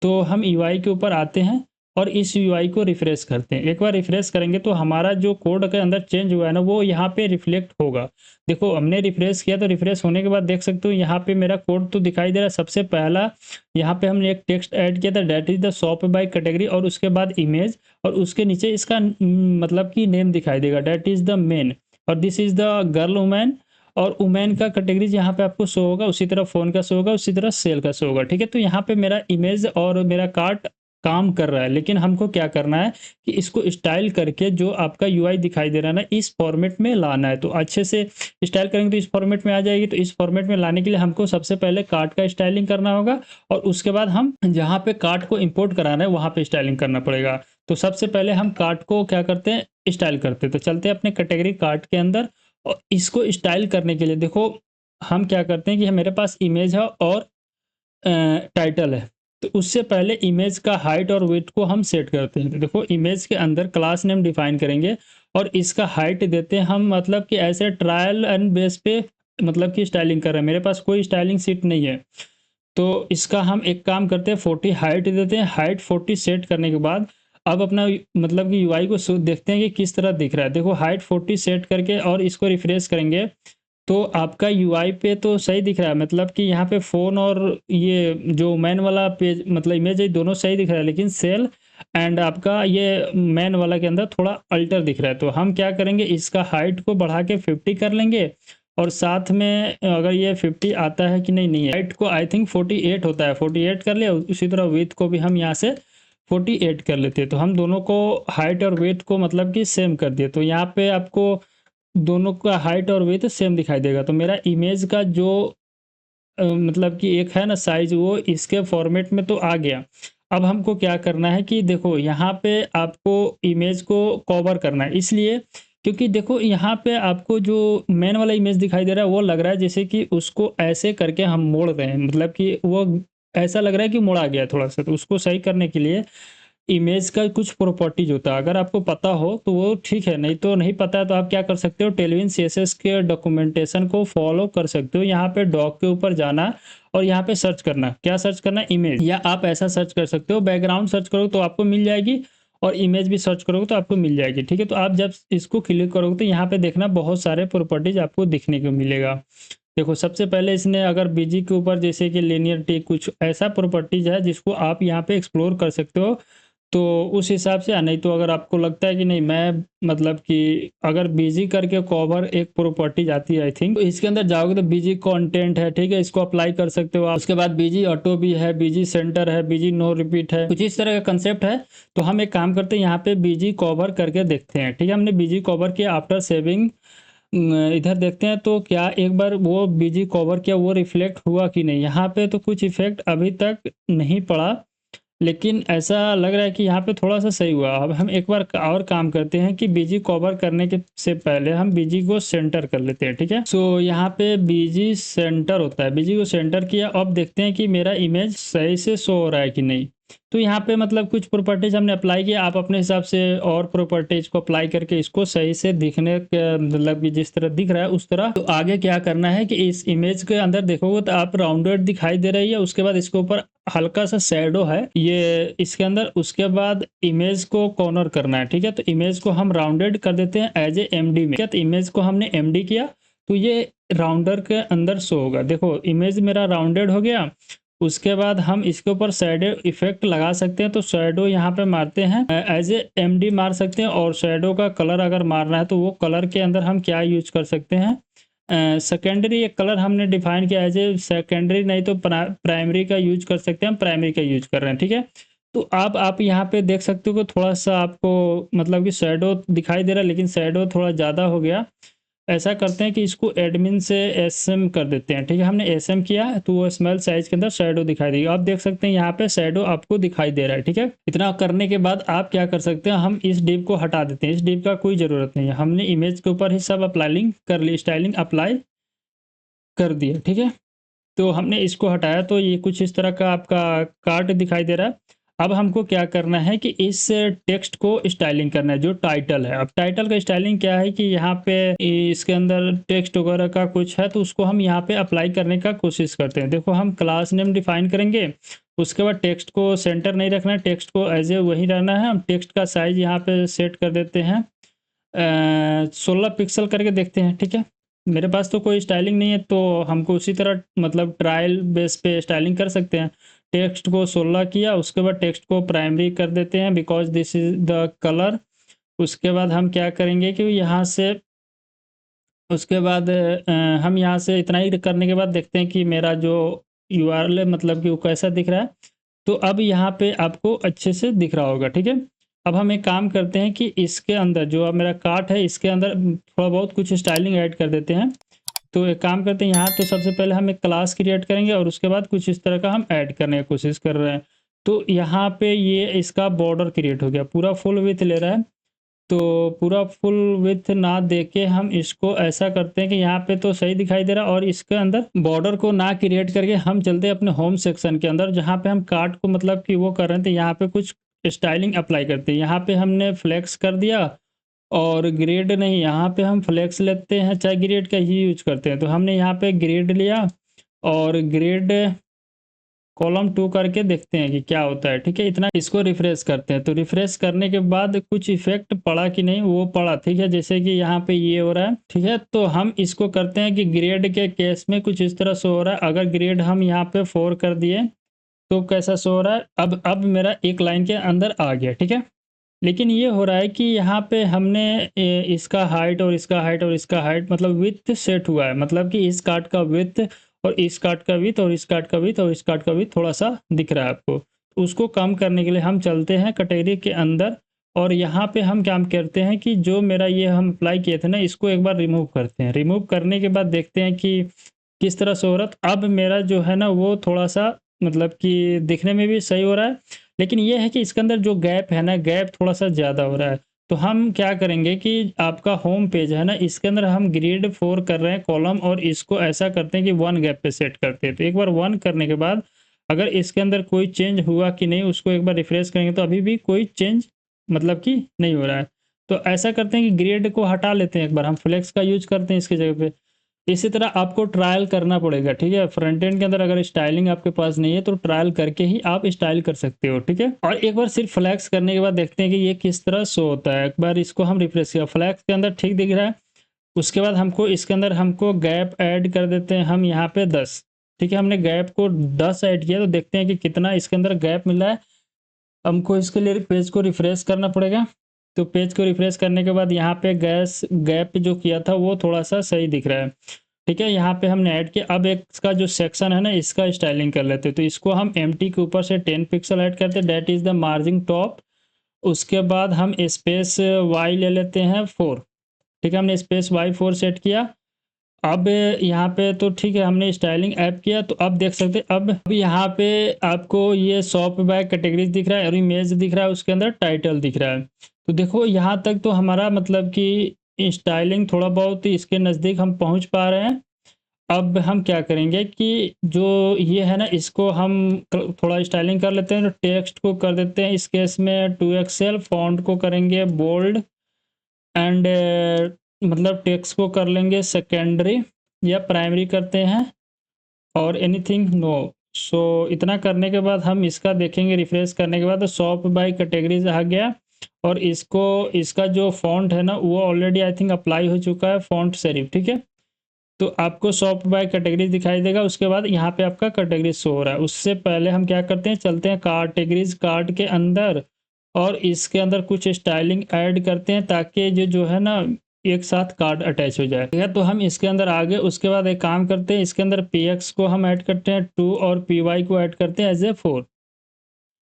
Speaker 1: तो हम यूआई के ऊपर आते हैं और इस यूआई को रिफ्रेश करते हैं। एक बार रिफ्रेश करेंगे तो हमारा जो कोड के अंदर चेंज हुआ है ना वो यहाँ पे रिफ्लेक्ट होगा। देखो हमने रिफ्रेश किया तो रिफ्रेश होने के बाद देख सकते हो यहाँ पे मेरा कोड तो दिखाई दे रहा है। सबसे पहला यहाँ पे हमने एक टेक्स्ट ऐड किया था, that is the shop by category, और उसके बाद इमेज, और उसके नीचे इसका मतलब कि नेम दिखाई देगा, डेट इज द मेन, और this is the girl women, और वुमेन का कैटेगरी यहाँ पे आपको शो होगा, उसी तरह फोन का शो होगा, उसी तरह सेल का शो होगा, ठीक है। तो यहाँ पे मेरा इमेज और मेरा कार्ट काम कर रहा है, लेकिन हमको क्या करना है कि इसको स्टाइल करके जो आपका यूआई दिखाई दे रहा है ना, इस फॉर्मेट में लाना है। तो अच्छे से स्टाइल करेंगे तो इस फॉर्मेट में आ जाएगी। तो इस फॉर्मेट में लाने के लिए हमको सबसे पहले कार्ड का स्टाइलिंग करना होगा, और उसके बाद हम जहाँ पे कार्ड को इंपोर्ट कराना है वहाँ पे स्टाइलिंग करना पड़ेगा। तो सबसे पहले हम कार्ड को क्या करते हैं, स्टाइल करते हैं। तो चलते हैं अपने कैटेगरी कार्ड के अंदर, और इसको स्टाइल करने के लिए देखो हम क्या करते हैं कि मेरे पास इमेज है और टाइटल है। तो उससे पहले इमेज का हाइट और वेट को हम सेट करते हैं। तो देखो इमेज के अंदर क्लास नेम डिफाइन करेंगे, और इसका हाइट देते हैं हम, मतलब कि ऐसे ट्रायल एंड बेस पे मतलब कि स्टाइलिंग कर रहे हैं। मेरे पास कोई स्टाइलिंग सीट नहीं है, तो इसका हम एक काम करते हैं 40 हाइट देते हैं। हाइट 40 सेट करने के बाद अब अपना मतलब कि यूआई को देखते हैं कि किस तरह दिख रहा है। देखो हाइट 40 सेट करके और इसको रिफ्रेश करेंगे तो आपका यूआई पे तो सही दिख रहा है, मतलब कि यहाँ पे फ़ोन और ये जो मैन वाला पेज मतलब इमेज है दोनों सही दिख रहा है, लेकिन सेल एंड आपका ये मैन वाला के अंदर थोड़ा अल्टर दिख रहा है। तो हम क्या करेंगे, इसका हाइट को बढ़ा के 50 कर लेंगे, और साथ में अगर ये 50 आता है कि नहीं, नहीं है, हाइट को आई थिंक 48 होता है, 48 कर लिया। उसी तरह वेट को भी हम यहाँ से 48 कर लेते हैं। तो हम दोनों को हाइट और वेट को मतलब कि सेम कर दिए। तो यहाँ पे आपको दोनों का हाइट और वेट सेम दिखाई देगा। तो मेरा इमेज का जो मतलब कि एक है ना साइज़, वो इसके फॉर्मेट में तो आ गया। अब हमको क्या करना है कि देखो यहाँ पे आपको इमेज को कवर करना है, इसलिए क्योंकि देखो यहाँ पे आपको जो मेन वाला इमेज दिखाई दे रहा है वो लग रहा है जैसे कि उसको ऐसे करके हम मोड़ रहे हैं, मतलब कि वो ऐसा लग रहा है कि मुड़ा गया थोड़ा-सा। तो उसको सही करने के लिए इमेज का कुछ प्रॉपर्टीज होता है, अगर आपको पता हो तो वो ठीक है, नहीं तो नहीं पता है तो आप क्या कर सकते हो, टेलविन सीएसएस के डॉक्यूमेंटेशन को फॉलो कर सकते हो। यहाँ पे डॉक के ऊपर जाना और यहाँ पे सर्च करना, क्या सर्च करना, इमेज, या आप ऐसा सर्च कर सकते हो बैकग्राउंड सर्च करो तो आपको मिल जाएगी, और इमेज भी सर्च करोगे तो आपको मिल जाएगी। ठीक है, तो आप जब इसको क्लिक करोगे तो यहाँ पे देखना बहुत सारे प्रॉपर्टीज आपको दिखने को मिलेगा। देखो सबसे पहले इसने अगर बीजी के ऊपर जैसे कि लिनियरिटी कुछ ऐसा प्रॉपर्टीज है जिसको आप यहाँ पे एक्सप्लोर कर सकते हो। तो उस हिसाब से, नहीं तो अगर आपको लगता है कि नहीं मैं मतलब कि अगर बीजी करके कवर एक प्रॉपर्टी आती है आई थिंक, तो इसके अंदर जाओगे तो बीजी कंटेंट है, ठीक है, इसको अप्लाई कर सकते हो आप। उसके बाद बीजी ऑटो भी है, बीजी सेंटर है, बीजी नो रिपीट है, कुछ इस तरह का कंसेप्ट है। तो हम एक काम करते हैं, यहाँ पे बीजी कवर करके देखते हैं। ठीक है, हमने बीजी कवर किया आफ्टर सेविंग, इधर देखते हैं तो क्या एक बार वो बीजी कवर किया वो रिफ्लेक्ट हुआ कि नहीं। यहाँ पे तो कुछ इफेक्ट अभी तक नहीं पड़ा, लेकिन ऐसा लग रहा है कि यहाँ पे थोड़ा-सा सही हुआ। अब हम एक बार और काम करते हैं कि बीजी कवर करने के से पहले हम बीजी को सेंटर कर लेते हैं, ठीक है? सो यहाँ पे बीजी सेंटर होता है, बीजी को सेंटर किया, अब देखते हैं कि मेरा इमेज सही से शो हो रहा है कि नहीं। तो यहाँ पे मतलब कुछ प्रॉपर्टीज़ हमने अप्लाई किया, आप अपने हिसाब से और प्रॉपर्टीज़ को अप्लाई करके इसको सही से दिखने के मतलब कि जिस तरह दिख रहा है उस तरह। तो आगे क्या करना है कि इस इमेज के अंदर देखोगे तो आप राउंडेड दिखाई दे रही है, उसके बाद इसके ऊपर हल्का सा शैडो है ये इसके अंदर। उसके बाद इमेज को कॉर्नर करना है, ठीक है? तो इमेज को हम राउंडेड कर देते हैं एज ए एमडी में। तो इमेज को हमने एमडी किया तो ये राउंडर के अंदर शो होगा। देखो इमेज मेरा राउंडेड हो गया। उसके बाद हम इसके ऊपर शैडो इफेक्ट लगा सकते हैं, तो शैडो यहाँ पे मारते हैं, एज ए एमडी मार सकते हैं। और शैडो का कलर अगर मारना है तो वो कलर के अंदर हम क्या यूज कर सकते हैं, सेकेंडरी एक कलर हमने डिफाइन किया एज ए सेकेंडरी, नहीं तो प्राइमरी का यूज कर सकते हैं, हम प्राइमरी का यूज कर रहे हैं, ठीक है? तो आप यहाँ पे देख सकते हो कि थोड़ा सा आपको मतलब कि शैडो दिखाई दे रहा है, लेकिन शैडो थोड़ा ज़्यादा हो गया। ऐसा करते हैं कि इसको एडमिन से एसएम कर देते हैं, ठीक है? हमने एसएम किया तो वो स्मॉल साइज के अंदर शैडो दिखाई देगी। आप देख सकते हैं यहाँ पे शैडो आपको दिखाई दे रहा है, ठीक है? इतना करने के बाद आप क्या कर सकते हैं, हम इस डिव को हटा देते हैं, इस डिव का कोई ज़रूरत नहीं है। हमने इमेज के ऊपर ही सब अप्लाइंग कर ली, स्टाइलिंग अप्लाई कर दिया, ठीक है? तो हमने इसको हटाया तो ये कुछ इस तरह का आपका कार्ड दिखाई दे रहा है। अब हमको क्या करना है कि इस टेक्स्ट को स्टाइलिंग करना है, जो टाइटल है। अब टाइटल का स्टाइलिंग क्या है कि यहाँ पे इसके अंदर टेक्स्ट वगैरह का कुछ है तो उसको हम यहाँ पे अप्लाई करने का कोशिश करते हैं। देखो हम क्लास नेम डिफाइन करेंगे, उसके बाद टेक्स्ट को सेंटर नहीं रखना है, टेक्स्ट को एज ए वही रहना है। हम टेक्स्ट का साइज यहाँ पे सेट कर देते हैं 16 पिक्सल करके देखते हैं, ठीक है? मेरे पास तो कोई स्टाइलिंग नहीं है तो हमको उसी तरह मतलब ट्रायल बेस पे स्टाइलिंग कर सकते हैं। टेक्स्ट को 16 किया, उसके बाद टेक्स्ट को प्राइमरी कर देते हैं because this is the colour. उसके बाद हम क्या करेंगे कि यहाँ से उसके बाद हम यहाँ से इतना ही करने के बाद देखते हैं कि मेरा जो यूआरएल है मतलब कि वो कैसा दिख रहा है। तो अब यहाँ पे आपको अच्छे से दिख रहा होगा, ठीक है। अब हम एक काम करते हैं कि इसके अंदर जो अब मेरा कार्ट है इसके अंदर थोड़ा बहुत कुछ स्टाइलिंग ऐड कर देते हैं। तो एक काम करते हैं, यहाँ तो सबसे पहले हम एक क्लास क्रिएट करेंगे और उसके बाद कुछ इस तरह का हम ऐड करने की कोशिश कर रहे हैं। तो यहाँ पे ये इसका बॉर्डर क्रिएट हो गया, पूरा फुल विड्थ ले रहा है। तो पूरा फुल विड्थ ना देके हम इसको ऐसा करते हैं कि यहाँ पे तो सही दिखाई दे रहा है, और इसके अंदर बॉर्डर को ना क्रिएट करके हम चलते हैं अपने होम सेक्शन के अंदर, जहाँ पे हम कार्ट को मतलब कि वो कर रहे थे, यहाँ पे कुछ स्टाइलिंग अप्लाई करते हैं। यहाँ पे हमने फ्लेक्स कर दिया, और ग्रेड नहीं, यहाँ पे हम फ्लेक्स लेते हैं, चाहे ग्रेड का ही यूज करते हैं। तो हमने यहाँ पे ग्रेड लिया और ग्रेड कॉलम 2 करके देखते हैं कि क्या होता है, ठीक है। इतना इसको रिफ्रेश करते हैं, तो रिफ्रेश करने के बाद कुछ इफेक्ट पड़ा कि नहीं, वो पड़ा, ठीक है। जैसे कि यहाँ पे ये हो रहा है, ठीक है। तो हम इसको करते हैं कि ग्रेड के केस में कुछ इस तरह शो हो रहा है। अगर ग्रेड हम यहाँ पे 4 कर दिए तो कैसा शो हो रहा है, अब मेरा एक लाइन के अंदर आ गया, ठीक है। लेकिन ये हो रहा है कि यहाँ पे हमने इसका हाइट और इसका हाइट और इसका हाइट मतलब विड्थ सेट हुआ है, मतलब कि इस कार्ड का विड्थ और इस कार्ड का विड्थ और इस कार्ड का विड्थ और इस कार्ड का विड्थ थोड़ा सा दिख रहा है आपको। तो उसको कम करने के लिए हम चलते हैं कैटेगरी के अंदर, और यहाँ पे हम क्या करते हैं कि जो मेरा ये हम अप्लाई किए थे ना, इसको एक बार रिमूव करते हैं। रिमूव करने के बाद देखते हैं कि किस तरह से हो रहा है। अब मेरा जो है ना वो थोड़ा सा मतलब कि दिखने में भी सही हो रहा है, लेकिन ये है कि इसके अंदर जो गैप है ना, गैप थोड़ा-सा ज़्यादा हो रहा है। तो हम क्या करेंगे कि आपका होम पेज है ना, इसके अंदर हम ग्रिड 4 कर रहे हैं कॉलम, और इसको ऐसा करते हैं कि 1 गैप पे सेट करते हैं। तो एक बार 1 करने के बाद अगर इसके अंदर कोई चेंज हुआ कि नहीं, उसको एक बार रिफ्रेश करेंगे तो अभी भी कोई चेंज मतलब कि नहीं हो रहा है। तो ऐसा करते हैं कि ग्रिड को हटा लेते हैं, एक बार हम फ्लेक्स का यूज़ करते हैं इसकी जगह पे। इसी तरह आपको ट्रायल करना पड़ेगा, ठीक है। फ्रंट एंड के अंदर अगर स्टाइलिंग आपके पास नहीं है तो ट्रायल करके ही आप स्टाइल कर सकते हो, ठीक है। और एक बार सिर्फ फ्लैक्स करने के बाद देखते हैं कि ये किस तरह शो होता है। एक बार इसको हम रिफ्रेश किया, फ्लैक्स के अंदर ठीक दिख रहा है। उसके बाद हमको इसके अंदर हमको गैप ऐड कर देते हैं हम यहाँ पे 10, ठीक है। हमने गैप को 10 ऐड किया, तो देखते हैं कि कितना इसके अंदर गैप मिला है। हमको इसके लिए पेज को रिफ्रेश करना पड़ेगा। तो पेज को रिफ्रेश करने के बाद यहाँ पे गैप जो किया था वो थोड़ा सा सही दिख रहा है, ठीक है। यहाँ पे हमने ऐड किया। अब एक इसका जो सेक्शन है ना, इसका स्टाइलिंग कर लेते हैं। तो इसको हम एम्प्टी के ऊपर से 10 पिक्सल ऐड करते हैं, that is the margin top. उसके बाद हम स्पेस वाई ले लेते हैं 4, ठीक है। हमने स्पेस वाई 4 सेट किया। अब यहाँ पे तो ठीक है, हमने स्टाइलिंग ऐप किया। तो अब देख सकते हैं, अब यहाँ पे आपको ये शॉप बाय कैटेगरीज दिख रहा है और इमेज दिख रहा है, उसके अंदर टाइटल दिख रहा है। तो देखो यहाँ तक तो हमारा मतलब कि स्टाइलिंग थोड़ा बहुत इसके नज़दीक हम पहुँच पा रहे हैं। अब हम क्या करेंगे कि जो ये है ना, इसको हम थोड़ा स्टाइलिंग कर लेते हैं। तो टेक्स्ट को कर देते हैं इस केस में 2XL, फॉन्ट को करेंगे बोल्ड, एंड मतलब टेक्स्ट को कर लेंगे सेकेंडरी या प्राइमरी करते हैं, और एनीथिंग नो। सो इतना करने के बाद हम इसका देखेंगे रिफ्रेश करने के बाद, तो शॉप बाय कैटेगरीज आ गया। और इसको इसका जो फॉन्ट है ना वो ऑलरेडी आई थिंक अप्लाई हो चुका है, फॉन्ट सेरिफ, ठीक है। तो आपको शॉप बाय कैटेगरीज दिखाई देगा। उसके बाद यहाँ पे आपका कैटेगरीज शो हो रहा है। उससे पहले हम क्या करते हैं, चलते हैं कैटेगरीज कार्ड के अंदर, और इसके अंदर कुछ स्टाइलिंग ऐड करते हैं ताकि ये जो है ना एक साथ कार्ड अटैच हो जाए, ठीक है। तो हम इसके अंदर आगे उसके बाद एक काम करते हैं, इसके अंदर PX को हम ऐड करते हैं 2 और PY को ऐड करते हैं एज ए 4,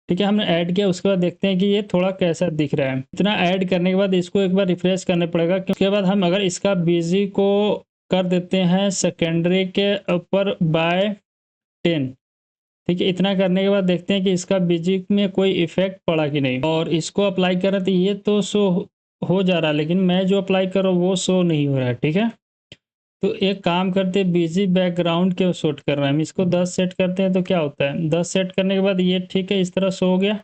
Speaker 1: ठीक है। हमने ऐड किया। उसके बाद देखते हैं कि ये थोड़ा कैसा दिख रहा है। इतना ऐड करने के बाद इसको एक बार रिफ्रेश करना पड़ेगा। उसके बाद हम अगर इसका BG को कर देते हैं सेकेंडरी के ऊपर बाय 10, ठीक है। इतना करने के बाद देखते हैं कि इसका बीजी में कोई इफेक्ट पड़ा कि नहीं, और इसको अप्लाई कर रहे थे, ये तो शो हो जा रहा है, लेकिन मैं जो अप्लाई कर रहा हूँ वो शो नहीं हो रहा है, ठीक है। तो एक काम करते हैं, बीजी बैकग्राउंड के शूट कर रहे हैं हम, इसको 10 सेट करते हैं। तो क्या होता है, 10 सेट करने के बाद ये ठीक है, इस तरह शो हो गया।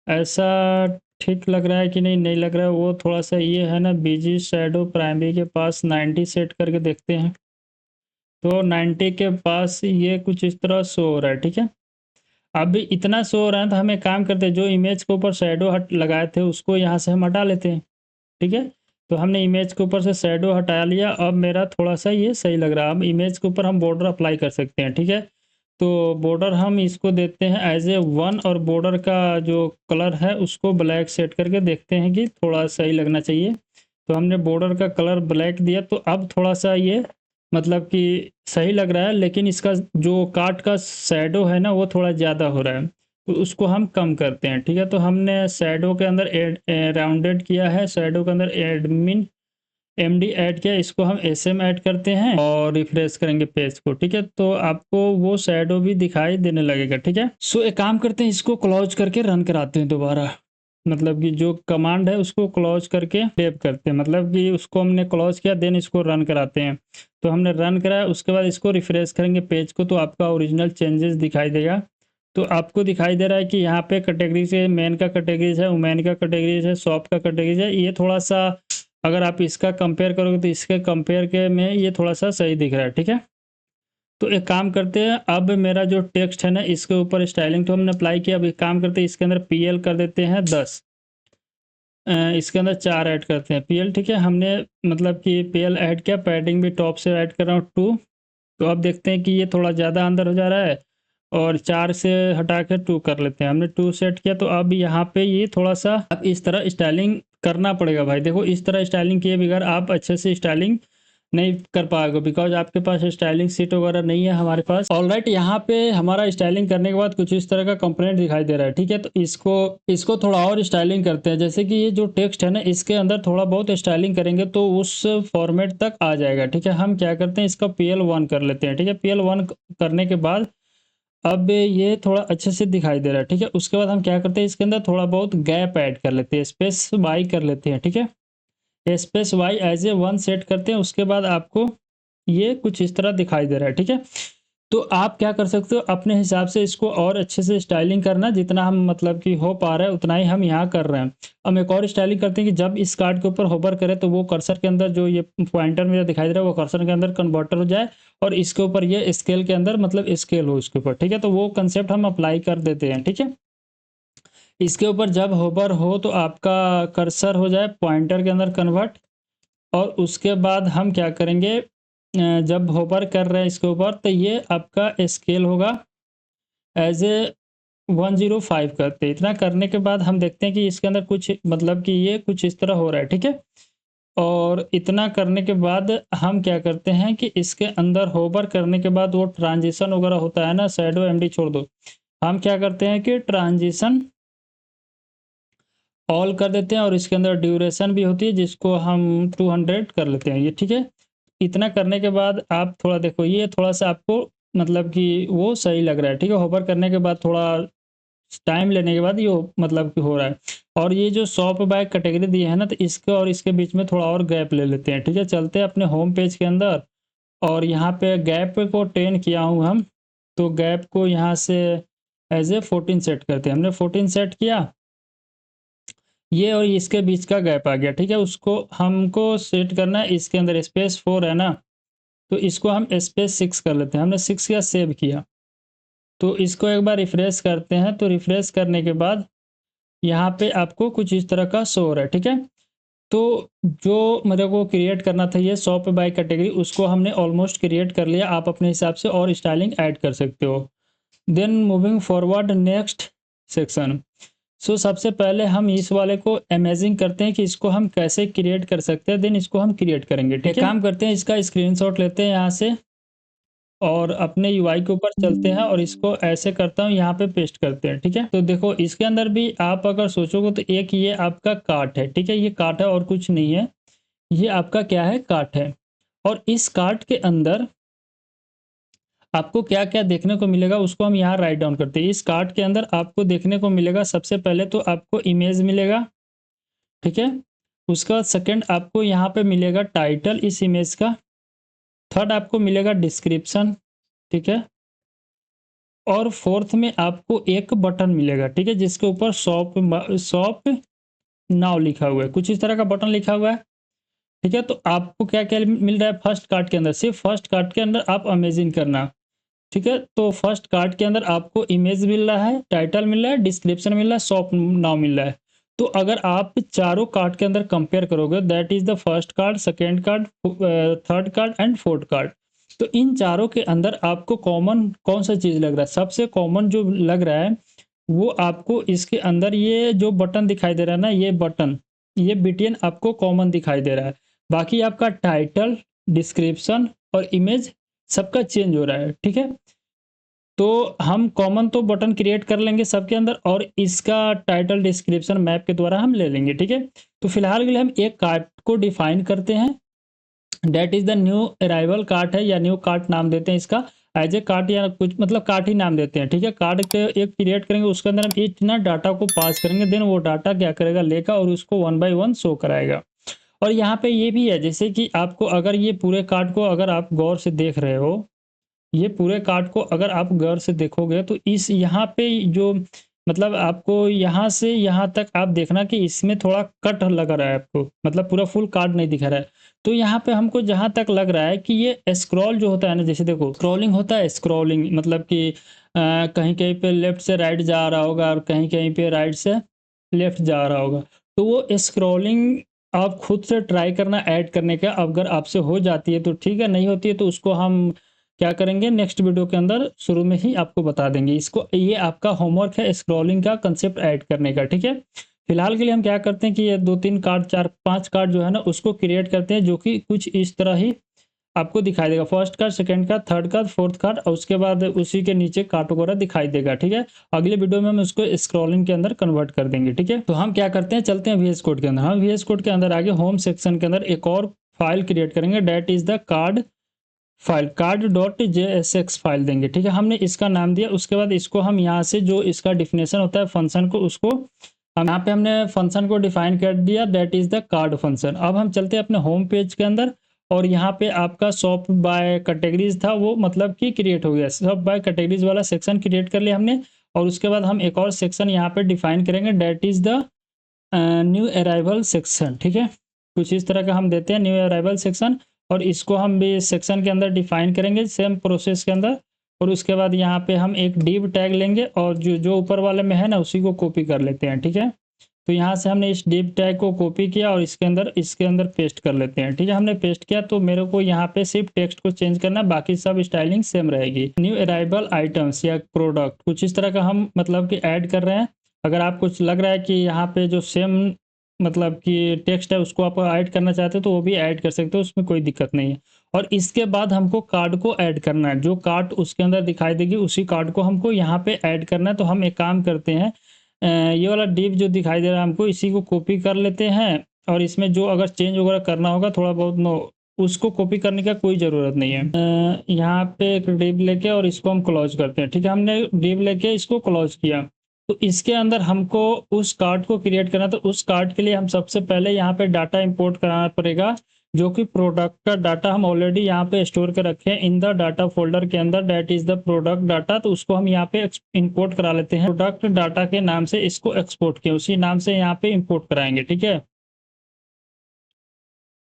Speaker 1: ऐसा ठीक लग रहा है कि नहीं, नहीं लग रहा है। वो थोड़ा सा ये है ना, बीजी शैडो प्राइमरी के पास 90 सेट करके देखते हैं। तो 90 के पास ये कुछ इस तरह शो हो रहा है, ठीक है। अब इतना शो हो रहा है तो हम एक काम करते हैं, जो इमेज के ऊपर शैडो हट लगाए थे उसको यहाँ से हम हटा लेते हैं, ठीक है। तो हमने इमेज के ऊपर से शैडो हटा लिया। अब मेरा थोड़ा सा ये सही लग रहा है। अब इमेज के ऊपर हम बॉर्डर अप्लाई कर सकते हैं, ठीक है। तो बॉर्डर हम इसको देते हैं एज ए 1, और बॉर्डर का जो कलर है उसको ब्लैक सेट करके देखते हैं कि थोड़ा सही लगना चाहिए। तो हमने बॉर्डर का कलर ब्लैक दिया, तो अब थोड़ा सा ये मतलब कि सही लग रहा है, लेकिन इसका जो कार्ट का शैडो है ना वो थोड़ा ज़्यादा हो रहा है। उसको हम कम करते हैं। ठीक है, तो हमने शैडो के अंदर राउंडेड किया है, शैडो के अंदर एडमिन एमडी ऐड किया, इसको हम एसएम ऐड करते हैं और रिफ्रेश करेंगे पेज को। ठीक है, तो आपको वो शैडो भी दिखाई देने लगेगा। ठीक है, सो एक काम करते हैं, इसको क्लोज करके रन कराते हैं दोबारा। मतलब कि जो कमांड है उसको क्लोज करके सेव करते हैं, मतलब कि उसको हमने क्लोज किया, देन इसको रन कराते हैं। तो हमने रन कराया, उसके बाद इसको रिफ्रेश करेंगे पेज को, तो आपका ओरिजिनल चेंजेस दिखाई देगा। तो आपको दिखाई दे रहा है कि यहाँ पे कैटेगरीज है, मेन का कैटेगरीज है, वुमेन का कैटेगरीज है, शॉप का कैटेगरीज है। ये थोड़ा सा अगर आप इसका कंपेयर करोगे तो इसके कंपेयर के में ये थोड़ा सा सही दिख रहा है। ठीक है, तो एक काम करते हैं, अब मेरा जो टेक्स्ट है ना इसके ऊपर स्टाइलिंग तो हमने अप्लाई किया। अब एक काम करते हैं, इसके अंदर पीएल कर देते हैं 10, इसके अंदर 4 ऐड करते हैं पीएल। ठीक है, हमने मतलब कि पीएल ऐड किया, पैडिंग भी टॉप से ऐड कर रहा हूँ 2। तो अब देखते हैं कि ये थोड़ा ज़्यादा अंदर हो जा रहा है, और 4 से हटा के 2 कर लेते हैं। हमने 2 सेट किया, तो अब यहाँ पे ये थोड़ा सा अब इस तरह स्टाइलिंग करना पड़ेगा भाई। देखो इस तरह स्टाइलिंग किए बगैर आप अच्छे से स्टाइलिंग नहीं कर पाओगे, बिकॉज आपके पास स्टाइलिंग सीट वगैरह नहीं है, हमारे पास। ऑलराइट, यहाँ पे हमारा स्टाइलिंग करने के बाद कुछ इस तरह का कंपोनेंट दिखाई दे रहा है। ठीक है, तो इसको थोड़ा और स्टाइलिंग करते हैं। जैसे कि ये जो टेक्स्ट है ना इसके अंदर थोड़ा बहुत स्टाइलिंग करेंगे तो उस फॉर्मेट तक आ जाएगा। ठीक है, हम क्या करते हैं, इसका PL1 कर लेते हैं। ठीक है, PL1 करने के बाद अब ये थोड़ा अच्छे से दिखाई दे रहा है। ठीक है, उसके बाद हम क्या करते हैं, इसके अंदर थोड़ा बहुत गैप ऐड कर लेते हैं, स्पेस वाई कर लेते हैं। ठीक है, space y as a 1 set करते हैं। उसके बाद आपको ये कुछ इस तरह दिखाई दे रहा है। ठीक है, तो आप क्या कर सकते हो, अपने हिसाब से इसको और अच्छे से स्टाइलिंग करना, जितना हम मतलब कि हो पा रहा है उतना ही हम यहाँ कर रहे हैं। हम एक और स्टाइलिंग करते हैं कि जब इस कार्ड के ऊपर होवर करें तो वो कर्सर के अंदर जो ये पॉइंटर मेरा दिखाई दे रहा है वो कर्सर के अंदर कन्वर्टर हो जाए, और इसके ऊपर ये स्केल के अंदर मतलब स्केल हो इसके ऊपर। ठीक है, तो वो कंसेप्ट हम अप्लाई कर देते हैं। ठीक है, इसके ऊपर जब होवर हो तो आपका कर्सर हो जाए पॉइंटर के अंदर कन्वर्ट, और उसके बाद हम क्या करेंगे, जब होवर कर रहे हैं इसके ऊपर तो ये आपका स्केल होगा एज ए 105 करते हैं। इतना करने के बाद हम देखते हैं कि इसके अंदर कुछ मतलब कि ये कुछ इस तरह हो रहा है। ठीक है, और इतना करने के बाद हम क्या करते हैं कि इसके अंदर होवर करने के बाद वो ट्रांजिशन वगैरह होता है ना, शैडो एमडी छोड़ दो, हम क्या करते हैं कि ट्रांजिशन ऑल कर देते हैं, और इसके अंदर ड्यूरेशन भी होती है जिसको हम 200 कर लेते हैं ये। ठीक है, इतना करने के बाद आप थोड़ा देखो, ये थोड़ा सा आपको मतलब कि वो सही लग रहा है। ठीक है, होवर करने के बाद थोड़ा टाइम लेने के बाद ये मतलब कि हो रहा है। और ये जो शॉप बाय कैटेगरी दी है ना, तो इसके और इसके बीच में थोड़ा और गैप ले लेते हैं। ठीक है, चलते हैं अपने होम पेज के अंदर, और यहाँ पे गैप को 10 किया हूँ हम, तो गैप को यहाँ से एज ए 14 सेट करते हैं। हमने 14 सेट किया, ये और इसके बीच का गैप आ गया। ठीक है, उसको हमको सेट करना है, इसके अंदर स्पेस 4 है ना, तो इसको हम स्पेस 6 कर लेते हैं। हमने 6 किया, सेव किया, तो इसको एक बार रिफ्रेश करते हैं। तो रिफ्रेश करने के बाद यहाँ पे आपको कुछ इस तरह का शो हो रहा है। ठीक है, तो जो मेरे को क्रिएट करना था ये शॉप बाय कैटेगरी, उसको हमने ऑलमोस्ट क्रिएट कर लिया। आप अपने हिसाब से और स्टाइलिंग ऐड कर सकते हो। Then moving forward next section. So सबसे पहले हम इस वाले को अमेजिंग करते हैं कि इसको हम कैसे क्रिएट कर सकते हैं, देन इसको हम क्रिएट करेंगे। ठीक है, काम करते हैं, इसका स्क्रीनशॉट लेते हैं यहाँ से, और अपने यूआई के ऊपर चलते हैं, और इसको ऐसे करता हूँ, यहाँ पे पेस्ट करते हैं। ठीक है, तो देखो इसके अंदर भी आप अगर सोचोगे तो एक ये आपका कार्ट है। ठीक है, ये कार्ट है और कुछ नहीं है, ये आपका क्या है, कार्ट है। और इस कार्ट के अंदर आपको क्या क्या देखने को मिलेगा उसको हम यहाँ राइट डाउन करते हैं। इस कार्ट के अंदर आपको देखने को मिलेगा, सबसे पहले तो आपको इमेज मिलेगा। ठीक है, उसका बाद सेकंड आपको यहाँ पे मिलेगा टाइटल इस इमेज का, थर्ड आपको मिलेगा डिस्क्रिप्शन। ठीक है, और फोर्थ में आपको एक बटन मिलेगा। ठीक है, जिसके ऊपर शॉप नाउ लिखा हुआ है, कुछ इस तरह का बटन लिखा हुआ है। ठीक है, तो आपको क्या क्या मिल रहा है फर्स्ट कार्ड के अंदर, सिर्फ फर्स्ट कार्ड के अंदर आप अमेजिंग करना। ठीक है, तो फर्स्ट कार्ड के अंदर आपको इमेज मिल रहा है, टाइटल मिल रहा है, डिस्क्रिप्शन मिल रहा है, शॉप नाउ मिल रहा है। तो अगर आप चारों कार्ड के अंदर कंपेयर करोगे, that is the first card, second card, third card and fourth card, तो इन चारों के अंदर आपको कॉमन कौन सा चीज लग रहा है, सबसे कॉमन जो लग रहा है वो आपको इसके अंदर ये जो बटन दिखाई दे रहा है ना, ये बटन, ये बीटीएन आपको कॉमन दिखाई दे रहा है। बाकी आपका टाइटल, डिस्क्रिप्शन और इमेज सबका चेंज हो रहा है। ठीक है, तो हम कॉमन तो बटन क्रिएट कर लेंगे सबके अंदर और इसका टाइटल डिस्क्रिप्शन मैप के द्वारा हम ले लेंगे, ठीक है। तो फिलहाल के लिए हम एक कार्ट को डिफाइन करते हैं, that is the new arrival cart है या न्यू कार्ट नाम देते हैं इसका, एज ए कार्ट या कुछ मतलब कार्ट ही नाम देते हैं, ठीक है। कार्ट के एक क्रिएट करेंगे, उसके अंदर हम इतना डाटा को पास करेंगे, देन वो डाटा क्या करेगा, लेगा और उसको 1 बाय 1 शो कराएगा। और यहाँ पे ये भी है, जैसे कि आपको अगर ये पूरे कार्ड को अगर आप गौर से देख रहे हो, ये पूरे कार्ड को अगर आप गौर से देखोगे तो इस यहाँ पे जो मतलब आपको यहाँ से यहाँ तक आप देखना कि इसमें थोड़ा कट लग रहा है आपको, मतलब पूरा फुल कार्ड नहीं दिखा रहा है। तो यहाँ पे हमको जहाँ तक लग रहा है कि ये स्क्रॉल जो होता है ना, जैसे देखो स्क्रॉलिंग होता है, स्क्रॉलिंग मतलब कि कहीं कहीं पे लेफ्ट से राइट जा रहा होगा और कहीं कहीं पे राइट से लेफ्ट जा रहा होगा। तो वो स्क्रॉलिंग आप खुद से ट्राई करना ऐड करने का, अगर आपसे हो जाती है तो ठीक है, नहीं होती है तो उसको हम क्या करेंगे नेक्स्ट वीडियो के अंदर शुरू में ही आपको बता देंगे। इसको ये आपका होमवर्क है स्क्रॉलिंग का कंसेप्ट ऐड करने का, ठीक है। फिलहाल के लिए हम क्या करते हैं कि ये 2-3 कार्ड 4-5 कार्ड जो है ना उसको क्रिएट करते हैं, जो कि कुछ इस तरह ही आपको दिखाई देगा, first card, second card, third card, fourth card और उसके बाद उसी के नीचे कार्ड वगैरह दिखाई देगा, ठीक है। अगले वीडियो में हम उसको स्क्रॉलिंग के अंदर कन्वर्ट कर देंगे, ठीक है। तो हम क्या करते हैं, चलते हैं VS कोड के अंदर। हम VS कोड के अंदर आगे होम सेक्शन के अंदर एक और फाइल क्रिएट करेंगे, that is the card file, कार्ड.jsx फाइल देंगे, ठीक है। हमने इसका नाम दिया, उसके बाद इसको हम यहाँ से जो इसका डिफिनेशन होता है फंक्शन को, उसको हम यहाँ पे हमने फंक्शन को डिफाइन कर दिया, that is the card function. अब हम चलते हैं अपने होम पेज के अंदर और यहाँ पे आपका शॉप बाय कैटेगरीज था वो मतलब कि क्रिएट हो गया, शॉप बाय कैटेगरीज वाला सेक्शन क्रिएट कर लिया हमने। और उसके बाद हम एक और सेक्शन यहाँ पे डिफाइन करेंगे, that is the new arrival section, ठीक है। कुछ इस तरह का हम देते हैं न्यू अराइवल सेक्शन और इसको हम भी सेक्शन के अंदर डिफाइन करेंगे सेम प्रोसेस के अंदर। और उसके बाद यहाँ पे हम एक डिव टैग लेंगे और जो जो ऊपर वाले में है ना उसी को कॉपी कर लेते हैं, ठीक है। तो यहाँ से हमने इस डिव टैग को कॉपी किया और इसके अंदर पेस्ट कर लेते हैं, ठीक है। हमने पेस्ट किया तो मेरे को यहाँ पे सिर्फ टेक्स्ट को चेंज करना, बाकी सब स्टाइलिंग सेम रहेगी। न्यू अराइवल आइटम्स या प्रोडक्ट कुछ इस तरह का हम मतलब कि ऐड कर रहे हैं। अगर आप कुछ लग रहा है कि यहाँ पे जो सेम मतलब कि टेक्स्ट है उसको आप ऐड करना चाहते हो तो वो भी ऐड कर सकते हो, उसमें कोई दिक्कत नहीं है। और इसके बाद हमको कार्ड को ऐड करना है, जो कार्ड उसके अंदर दिखाई देगी उसी कार्ड को हमको यहाँ पे ऐड करना है। तो हम एक काम करते हैं, ये वाला डिव जो दिखाई दे रहा है हमको, इसी को कॉपी कर लेते हैं और इसमें जो अगर चेंज वगैरह करना होगा थोड़ा बहुत नो, उसको कॉपी करने का कोई ज़रूरत नहीं है। यहाँ पे एक डिव लेके और इसको हम क्लोज करते हैं, ठीक है। हमने डिव लेके इसको क्लोज किया तो इसके अंदर हमको उस कार्ड को क्रिएट करना, तो उस कार्ड के लिए हम सबसे पहले यहाँ पे डाटा इंपोर्ट कराना पड़ेगा, जो कि प्रोडक्ट का डाटा हम ऑलरेडी यहाँ पे स्टोर कर रखे हैं इन द डाटा फोल्डर के अंदर, that is the product data. तो उसको हम यहाँ पे इंपोर्ट करा लेते हैं, प्रोडक्ट डाटा के नाम से इसको एक्सपोर्ट किया, उसी नाम से यहाँ पे इंपोर्ट कराएंगे, ठीक है।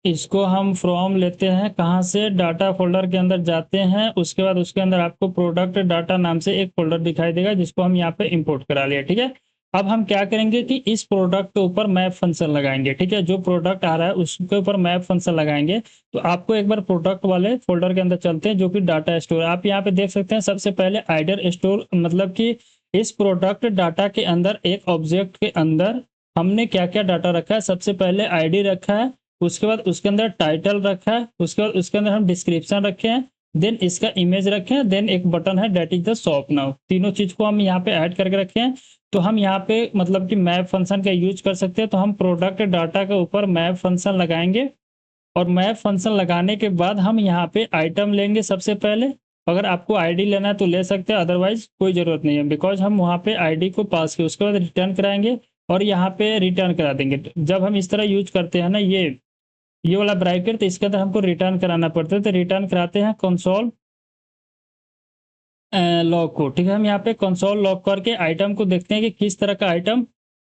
Speaker 1: इसको हम फ्रॉम लेते हैं कहाँ से, डाटा फोल्डर के अंदर जाते हैं, उसके बाद उसके अंदर आपको प्रोडक्ट डाटा नाम से एक फोल्डर दिखाई देगा जिसको हम यहाँ पे इंपोर्ट करा लिया, ठीक है। अब हम क्या करेंगे कि इस प्रोडक्ट के ऊपर मैप फंक्शन लगाएंगे, ठीक है। जो प्रोडक्ट आ रहा है उसके ऊपर मैप फंक्शन लगाएंगे। तो आपको एक बार प्रोडक्ट वाले फोल्डर के अंदर चलते हैं जो कि डाटा स्टोर, आप यहाँ पे देख सकते हैं सबसे पहले आइडर स्टोर, मतलब कि इस प्रोडक्ट डाटा के अंदर एक ऑब्जेक्ट के अंदर हमने क्या क्या डाटा रखा है। सबसे पहले ID रखा है, उसके बाद उसके अंदर टाइटल रखा है, उसके बाद उसके अंदर हम डिस्क्रिप्शन रखे हैं, देन इसका इमेज रखे हैं, देन एक बटन है that is the shop now. तीनों चीज को हम यहाँ पे ऐड करके रखे हैं। तो हम यहाँ पे मतलब कि मैप फंक्शन का यूज कर सकते हैं। तो हम प्रोडक्ट डाटा के ऊपर मैप फंक्शन लगाएंगे और मैप फंक्शन लगाने के बाद हम यहाँ पे आइटम लेंगे सबसे पहले। अगर आपको ID लेना है तो ले सकते हैं, अदरवाइज कोई ज़रूरत नहीं है, बिकॉज हम वहाँ पे ID को पास किए, उसके बाद रिटर्न कराएंगे और यहाँ पे रिटर्न करा देंगे। जब हम इस तरह यूज करते हैं ना ये वाला ब्रैकेट, तो इसके अंदर हमको रिटर्न कराना पड़ता है, तो रिटर्न कराते हैं कंसोल लॉग को, ठीक है। हम यहाँ पे कंसोल लॉग करके आइटम को देखते हैं कि किस तरह का आइटम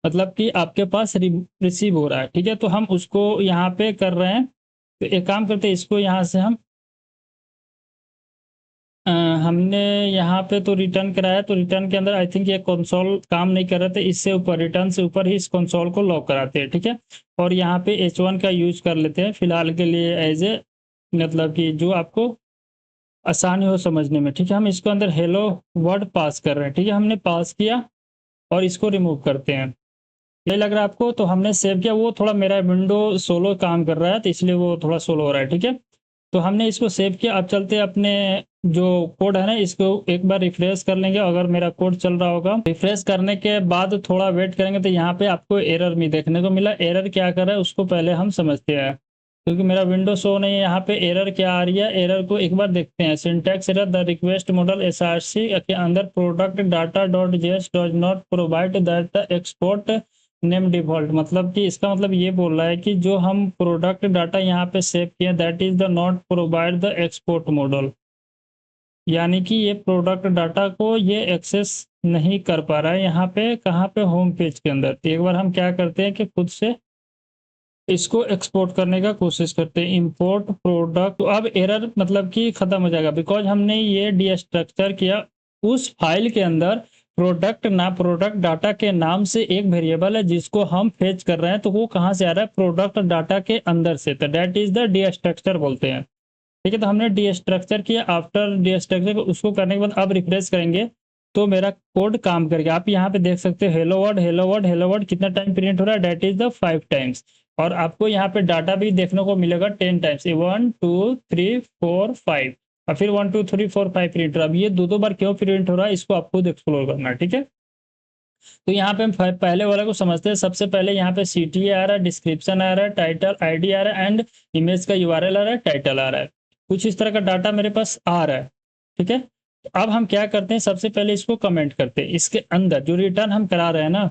Speaker 1: मतलब कि आपके पास रिसीव हो रहा है, ठीक है। तो हम उसको यहाँ पे कर रहे हैं, तो एक काम करते हैं, इसको यहाँ से हम हमने यहाँ पे तो रिटर्न कराया, तो रिटर्न के अंदर आई थिंक ये कंसोल काम नहीं कर रहे थे, इससे ऊपर रिटर्न से ऊपर ही इस कंसोल को लॉक कराते हैं, ठीक है। और यहाँ पे H1 का यूज कर लेते हैं फिलहाल के लिए एज ए, मतलब कि जो आपको आसानी हो समझने में, ठीक है। हम इसको अंदर हेलो वर्ड पास कर रहे हैं, ठीक है। हमने पास किया और इसको रिमूव करते हैं, ये लग रहा है आपको। तो हमने सेव किया, वो थोड़ा मेरा विंडो सोलो काम कर रहा है तो इसलिए वो थोड़ा सोलो हो रहा है, ठीक है। तो हमने इसको सेव किया। अब चलते हैं अपने जो कोड है ना, इसको एक बार रिफ्रेश कर लेंगे। अगर मेरा कोड चल रहा होगा, रिफ्रेश करने के बाद थोड़ा वेट करेंगे तो यहाँ पे आपको एरर भी देखने को मिला। एरर क्या कर रहा है उसको पहले हम समझते हैं, क्योंकि मेरा विंडो शो नहीं है। यहाँ पे एरर क्या आ रही है, एरर को एक बार देखते हैं। Syntax error, the request model SRC के अंदर product data dot JS does not provide that export name default. मतलब कि इसका मतलब ये बोल रहा है कि जो हम प्रोडक्ट डाटा यहाँ पे सेव किए, that is the not provide the export model, यानी कि ये प्रोडक्ट डाटा को ये एक्सेस नहीं कर पा रहा है यहाँ पे। कहाँ पे, होम पेज के अंदर। तो एक बार हम क्या करते हैं कि खुद से इसको एक्सपोर्ट करने का कोशिश करते हैं, इंपोर्ट प्रोडक्ट। तो अब एरर मतलब कि खत्म हो जाएगा, बिकॉज हमने ये डीस्ट्रक्चर किया। उस फाइल के अंदर प्रोडक्ट डाटा के नाम से एक वेरिएबल है जिसको हम फेच कर रहे हैं, तो वो कहाँ से आ रहा है, प्रोडक्ट डाटा के अंदर से। तो दैट इज द डीस्ट्रक्चर बोलते हैं। ठीक है, तो हमने डीस्ट्रक्चर किया। आफ्टर डीस्ट्रक्चर उसको करने के बाद अब रिफ्रेश करेंगे तो मेरा कोड काम करेगा। आप यहाँ पे देख सकते हो hello word hello word hello word कितना टाइम प्रिंट हो रहा है, डेट इज द 5 टाइम्स। और आपको यहाँ पे डाटा भी देखने को मिलेगा 10 टाइम्स, 1 2 3 4 5, और फिर 1 2 3 4 5 प्रिंट हो रहा है। अब ये दो बार क्यों प्रिंट हो रहा है, इसको आपको एक्सप्लोर करना है। ठीक है, तो यहाँ पे हम पहले वाले को समझते हैं। सबसे पहले यहाँ पे CTA आ रहा है, डिस्क्रिप्शन आ रहा है, टाइटल ID आ रहा है, एंड इमेज का URL आ रहा है, टाइटल आ रहा है। कुछ इस तरह का डाटा मेरे पास आ रहा है। ठीक है, तो अब हम क्या करते हैं, सबसे पहले इसको कमेंट करते हैं। इसके अंदर जो रिटर्न हम करा रहे हैं ना,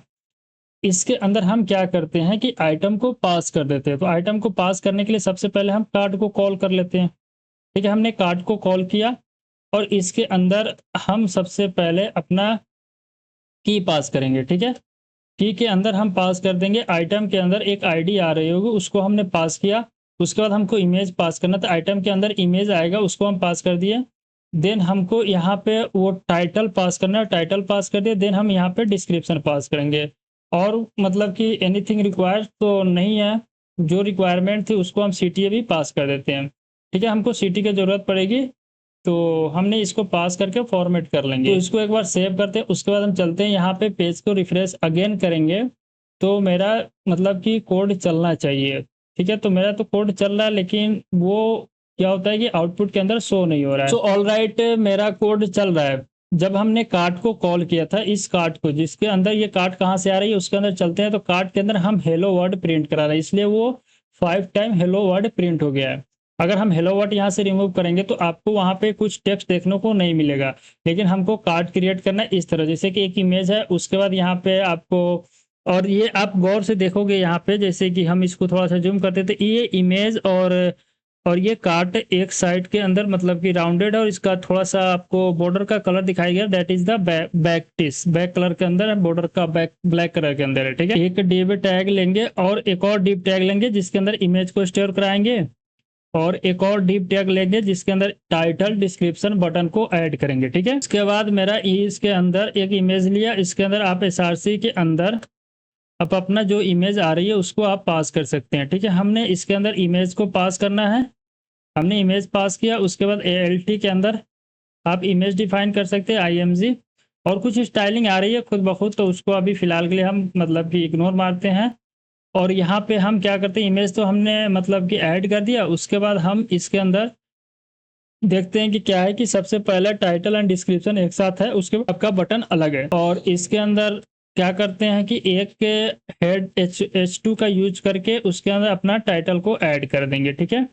Speaker 1: इसके अंदर हम क्या करते हैं कि आइटम को पास कर देते हैं। तो आइटम को पास करने के लिए सबसे पहले हम कार्ड को कॉल कर लेते हैं। ठीक है, हमने कार्ड को कॉल किया और इसके अंदर हम सबसे पहले अपना की पास करेंगे। ठीक है, की के अंदर हम पास कर देंगे, आइटम के अंदर एक ID आ रही होगी, उसको हमने पास किया। उसके बाद हमको इमेज पास करना था, आइटम के अंदर इमेज आएगा, उसको हम पास कर दिए। देन हमको यहाँ पे वो टाइटल पास करना है, टाइटल पास कर दिए। देन हम यहाँ पे डिस्क्रिप्शन पास करेंगे। और मतलब कि एनीथिंग रिक्वायर्ड तो नहीं है, जो रिक्वायरमेंट थी उसको हम CTA भी पास कर देते हैं। ठीक है, हमको CT की ज़रूरत पड़ेगी तो हमने इसको पास करके फॉर्मेट कर लेंगे। तो इसको एक बार सेव करते हैं, उसके बाद हम चलते हैं यहाँ पे, पेज को रिफ्रेश अगेन करेंगे तो मेरा मतलब कि कोड चलना चाहिए। ठीक है, तो मेरा तो कोड चल रहा है, लेकिन वो क्या होता है कि आउटपुट के अंदर शो नहीं हो रहा है। सो ऑल राइट, मेरा कोड चल रहा है। जब हमने कार्ट को कॉल किया था, इस कार्ट को, जिसके अंदर ये कार्ट कहाँ से आ रही है उसके अंदर चलते हैं। तो कार्ट के अंदर हम हेलो वर्ड प्रिंट करा रहे हैं, इसलिए वो 5 टाइम हेलो वर्ड प्रिंट हो गया है। अगर हम हेलो वर्ड यहाँ से रिमूव करेंगे तो आपको वहाँ पे कुछ टेक्स्ट देखने को नहीं मिलेगा। लेकिन हमको कार्ड क्रिएट करना है इस तरह, जैसे कि एक इमेज है, उसके बाद यहाँ पे आपको, और ये आप गौर से देखोगे यहाँ पे, जैसे कि हम इसको थोड़ा सा जूम करते थे, ये इमेज और ये कार्ट एक साइड के अंदर मतलब कि राउंडेड है, और इसका थोड़ा सा आपको बॉर्डर का कलर दिखाई गया, that is the back colour के अंदर है, बॉर्डर का ब्लैक कलर के अंदर है। ठीक है, एक डिव टैग लेंगे और एक और डिव टैग लेंगे जिसके अंदर इमेज को स्टोर कराएंगे, और एक और डिव टैग लेंगे जिसके अंदर टाइटल डिस्क्रिप्शन बटन को ऐड करेंगे। ठीक है, इसके बाद मेरा इसके अंदर एक इमेज लिया, इसके अंदर आप SRC के अंदर आप अपना जो इमेज आ रही है उसको आप पास कर सकते हैं। ठीक है, हमने इसके अंदर इमेज को पास करना है, हमने इमेज पास किया। उसके बाद ALT के अंदर आप इमेज डिफाइन कर सकते हैं, IMG, और कुछ स्टाइलिंग आ रही है खुद ब खुद, तो उसको अभी फिलहाल के लिए हम मतलब कि इग्नोर मारते हैं। और यहाँ पे हम क्या करते हैं, इमेज तो हमने मतलब कि ऐड कर दिया। उसके बाद हम इसके अंदर देखते हैं कि क्या है कि सबसे पहले टाइटल एंड डिस्क्रिप्शन एक साथ है, उसके बाद आपका बटन अलग है। और इसके अंदर क्या करते हैं कि एक के हेड H2 का यूज करके उसके अंदर अपना टाइटल को ऐड कर देंगे। ठीक है,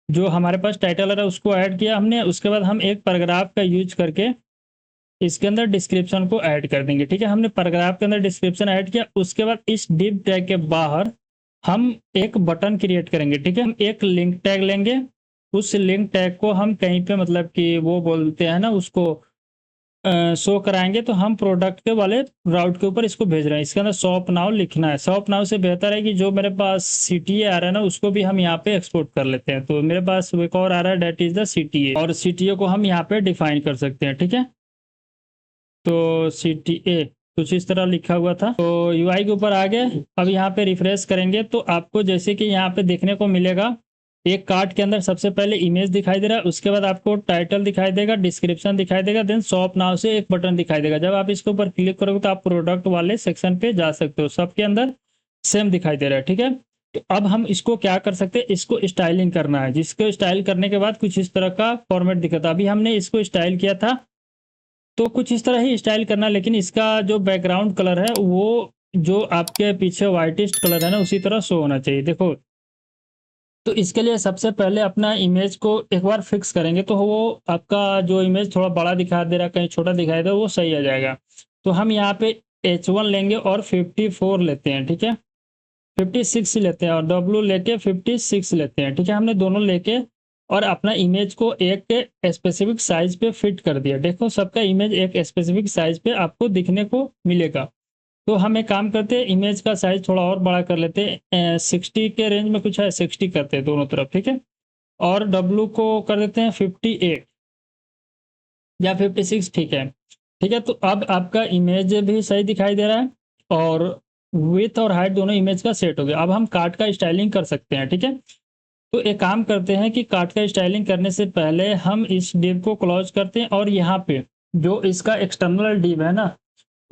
Speaker 1: जो हमारे पास टाइटल है उसको ऐड किया हमने। उसके बाद हम एक पैराग्राफ का यूज करके इसके अंदर डिस्क्रिप्शन को ऐड कर देंगे। ठीक है, हमने पैराग्राफ के अंदर डिस्क्रिप्शन ऐड किया। उसके बाद इस डिव टैग के बाहर हम एक बटन क्रिएट करेंगे। ठीक है, हम एक लिंक टैग लेंगे, उस लिंक टैग को हम कहीं पे मतलब कि वो बोलते हैं ना उसको शो कराएंगे, तो हम प्रोडक्ट के वाले राउट के ऊपर इसको भेज रहे हैं। इसके अंदर शॉप नाउ लिखना है। शॉप नाउ से बेहतर है कि जो मेरे पास CTA आ रहा है ना उसको भी हम यहाँ पे एक्सपोर्ट कर लेते हैं। तो मेरे पास एक और आ रहा है, डेट इज द CTA, और CTA को हम यहाँ पे डिफाइन कर सकते हैं। ठीक है, तो CTA कुछ इस तरह लिखा हुआ था। तो UI के ऊपर आ गए। अब यहाँ पे रिफ्रेश करेंगे तो आपको जैसे कि यहाँ पे देखने को मिलेगा, एक कार्ट के अंदर सबसे पहले इमेज दिखाई दे रहा है, उसके बाद आपको टाइटल दिखाई देगा, डिस्क्रिप्शन दिखाई देगा, देन शॉप नाउ से एक बटन दिखाई देगा। जब आप इसके ऊपर क्लिक करोगे तो आप प्रोडक्ट वाले सेक्शन पे जा सकते हो, सबके अंदर सेम दिखाई दे रहा है। ठीक है, तो अब हम इसको क्या कर सकते हैं, इसको स्टाइलिंग करना है, जिसको स्टाइल करने के बाद कुछ इस तरह का फॉर्मेट दिखा था। अभी हमने इसको स्टाइल किया था तो कुछ इस तरह ही स्टाइल करना, लेकिन इसका जो बैकग्राउंड कलर है वो जो आपके पीछे व्हाइटिस्ट कलर है ना उसी तरह शो होना चाहिए। देखो, तो इसके लिए सबसे पहले अपना इमेज को एक बार फिक्स करेंगे तो वो आपका जो इमेज थोड़ा बड़ा दिखा दे रहा है, कहीं छोटा दिखाई दे, वो सही आ जाएगा। तो हम यहाँ पे H1 लेंगे और 54 लेते हैं, ठीक है, 56 लेते हैं, और W लेके 56 लेते हैं, ठीक है। हमने दोनों लेके और अपना इमेज को एक स्पेसिफिक साइज पे फिट कर दिया। देखो, सबका इमेज एक स्पेसिफिक साइज पे आपको दिखने को मिलेगा। तो हम एक काम करते हैं, इमेज का साइज थोड़ा और बड़ा कर लेते हैं, 60 के रेंज में कुछ है, 60 करते हैं दोनों तरफ, ठीक है। और W को कर देते हैं 58 या 56, ठीक है, ठीक है। तो अब आपका इमेज भी सही दिखाई दे रहा है और विड्थ और हाइट दोनों इमेज का सेट हो गया। अब हम कार्ड का स्टाइलिंग कर सकते हैं, ठीक है। तो एक काम करते हैं कि कार्ड का स्टाइलिंग करने से पहले हम इस डिव को क्लोज करते हैं और यहाँ पे जो इसका एक्सटर्नल डिव है ना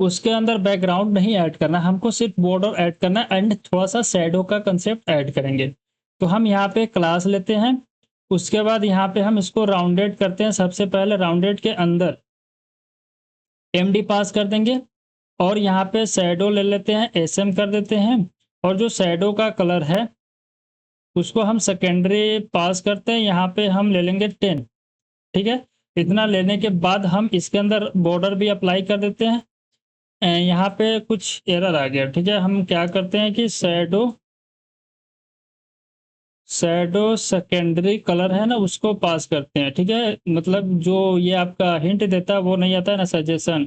Speaker 1: उसके अंदर बैकग्राउंड नहीं ऐड करना, हमको सिर्फ बॉर्डर ऐड करना है एंड थोड़ा सा शैडो का कंसेप्ट ऐड करेंगे। तो हम यहाँ पे क्लास लेते हैं, उसके बाद यहाँ पे हम इसको राउंडेड करते हैं। सबसे पहले राउंडेड के अंदर MD पास कर देंगे और यहाँ पे शैडो ले लेते हैं, SM कर देते हैं, और जो शैडो का कलर है उसको हम सेकेंडरी पास करते हैं, यहाँ पे हम ले लेंगे 10, ठीक है। इतना लेने के बाद हम इसके अंदर बॉर्डर भी अप्लाई कर देते हैं। यहाँ पे कुछ एरर आ गया, ठीक है। हम क्या करते हैं कि शैडो सेकेंडरी कलर है ना उसको पास करते हैं, ठीक है। मतलब जो ये आपका हिंट देता है वो नहीं आता है ना, सजेशन,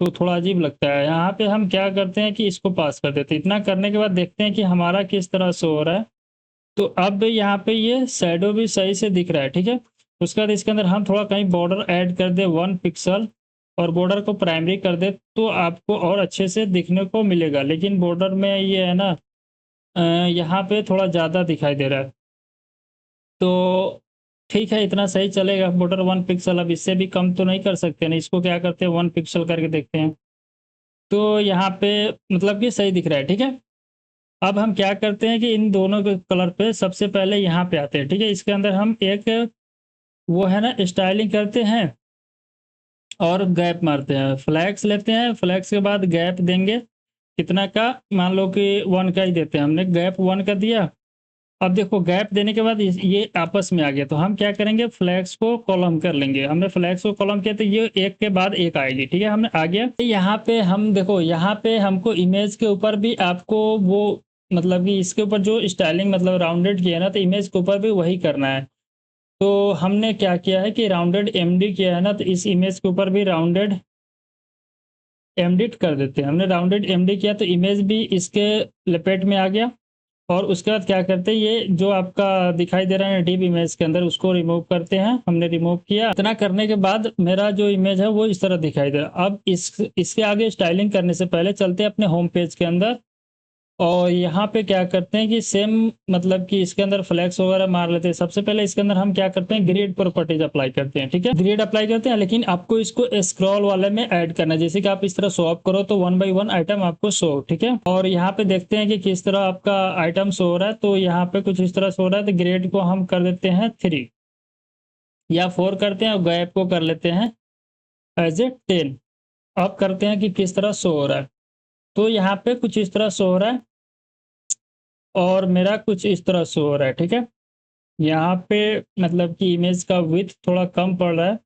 Speaker 1: तो थोड़ा अजीब लगता है। यहाँ पे हम क्या करते हैं कि इसको पास कर देते हैं। इतना करने के बाद देखते हैं कि हमारा किस तरह शो हो रहा है। तो अब यहाँ पे ये शैडो भी सही से दिख रहा है, ठीक है। उसके बाद इसके अंदर हम थोड़ा कहीं बॉर्डर ऐड कर दे 1 पिक्सल और बॉर्डर को प्राइमरी कर दे तो आपको और अच्छे से दिखने को मिलेगा। लेकिन बॉर्डर में ये है ना, यहाँ पे थोड़ा ज़्यादा दिखाई दे रहा है, तो ठीक है, इतना सही चलेगा। बॉर्डर 1 पिक्सल, अब इससे भी कम तो नहीं कर सकते ना, इसको क्या करते हैं 1 पिक्सल करके देखते हैं। तो यहाँ पे मतलब कि सही दिख रहा है, ठीक है। अब हम क्या करते हैं कि इन दोनों के कलर पे सबसे पहले यहाँ पे आते हैं, ठीक है। इसके अंदर हम एक वो है ना स्टाइलिंग करते हैं और गैप मारते हैं, फ्लैक्स लेते हैं, फ्लैक्स के बाद गैप देंगे कितना का, मान लो कि 1 का ही देते हैं, हमने गैप 1 का दिया। अब देखो, गैप देने के बाद ये आपस में आ गया, तो हम क्या करेंगे फ्लैक्स को कॉलम कर लेंगे। हमने फ्लैक्स को कॉलम किया तो ये एक के बाद एक आएगी, ठीक है। हमने आ गया यहाँ पे, हम देखो यहाँ पे हमको इमेज के ऊपर भी आपको वो मतलब कि इसके ऊपर जो स्टाइलिंग मतलब राउंडेड किया है ना, तो इमेज के ऊपर भी वही करना है। तो हमने क्या किया है कि राउंडेड MD किया है ना, तो इस इमेज के ऊपर भी राउंडेड MD कर देते हैं। हमने राउंडेड MD किया तो इमेज भी इसके लपेट में आ गया। और उसके बाद क्या करते हैं, ये जो आपका दिखाई दे रहा है डिप इमेज के अंदर उसको रिमूव करते हैं। हमने रिमूव किया, इतना करने के बाद मेरा जो इमेज है वो इस तरह दिखाई दे रहा है। अब इसके आगे स्टाइलिंग करने से पहले चलते हैं अपने होम पेज के अंदर और यहाँ पे क्या करते हैं कि सेम मतलब कि इसके अंदर फ्लैक्स वगैरह मार लेते हैं। सबसे पहले इसके अंदर हम क्या करते हैं, ग्रिड प्रॉपर्टीज अप्लाई करते हैं, ठीक है। ग्रिड अप्लाई करते हैं, लेकिन आपको इसको स्क्रॉल वाले में ऐड करना है। जैसे कि आप इस तरह शो अप करो तो 1 बाई 1 आइटम आपको शो, ठीक है। और यहाँ पे देखते हैं कि किस तरह आपका आइटम शो हो रहा है। तो यहाँ पे कुछ इस तरह शो हो रहा है, तो ग्रेड को हम कर देते हैं 3 या 4 करते हैं और गैप को कर लेते हैं एज ए 10। अब करते हैं कि किस तरह शो हो रहा है। तो यहाँ पे कुछ इस तरह शो हो रहा है और मेरा कुछ इस तरह शो हो रहा है, ठीक है। यहाँ पे मतलब कि इमेज का विड्थ थोड़ा कम पड़ रहा है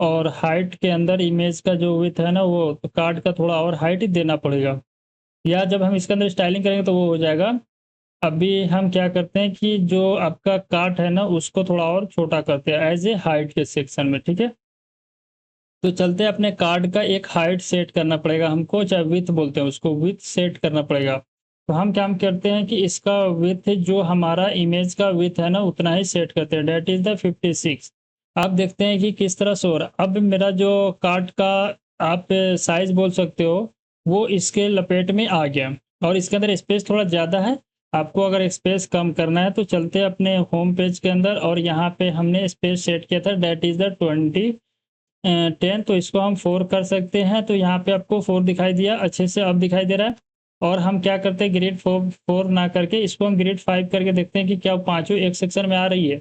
Speaker 1: और हाइट के अंदर इमेज का जो विड्थ है ना वो तो कार्ड का थोड़ा और हाइट ही देना पड़ेगा, या जब हम इसके अंदर स्टाइलिंग करेंगे तो वो हो जाएगा। अभी हम क्या करते हैं कि जो आपका कार्ड है ना उसको थोड़ा और छोटा करते हैं एज ए हाइट के सेक्शन में, ठीक है। तो चलते हैं, अपने कार्ड का एक हाइट सेट करना पड़ेगा हमको, चाहे विड्थ बोलते हैं उसको, विड्थ सेट करना पड़ेगा। तो हम क्या करते हैं कि इसका विड्थ जो हमारा इमेज का विड्थ है ना उतना ही सेट करते हैं, डेट इज द 56। आप देखते हैं कि किस तरह से हो रहा है। अब मेरा जो कार्ड का आप साइज बोल सकते हो वो इसके लपेट में आ गया और इसके अंदर स्पेस थोड़ा ज़्यादा है। आपको अगर स्पेस कम करना है तो चलते हैं अपने होम पेज के अंदर और यहाँ पे हमने स्पेस सेट किया था, डेट इज द 10, तो इसको हम 4 कर सकते हैं। तो यहाँ पे आपको 4 दिखाई दिया अच्छे से, अब दिखाई दे रहा है। और हम क्या करते हैं, ग्रेड 4 ना करके इसको हम ग्रेड 5 करके देखते हैं कि क्या पांचों एक सेक्शन में आ रही है।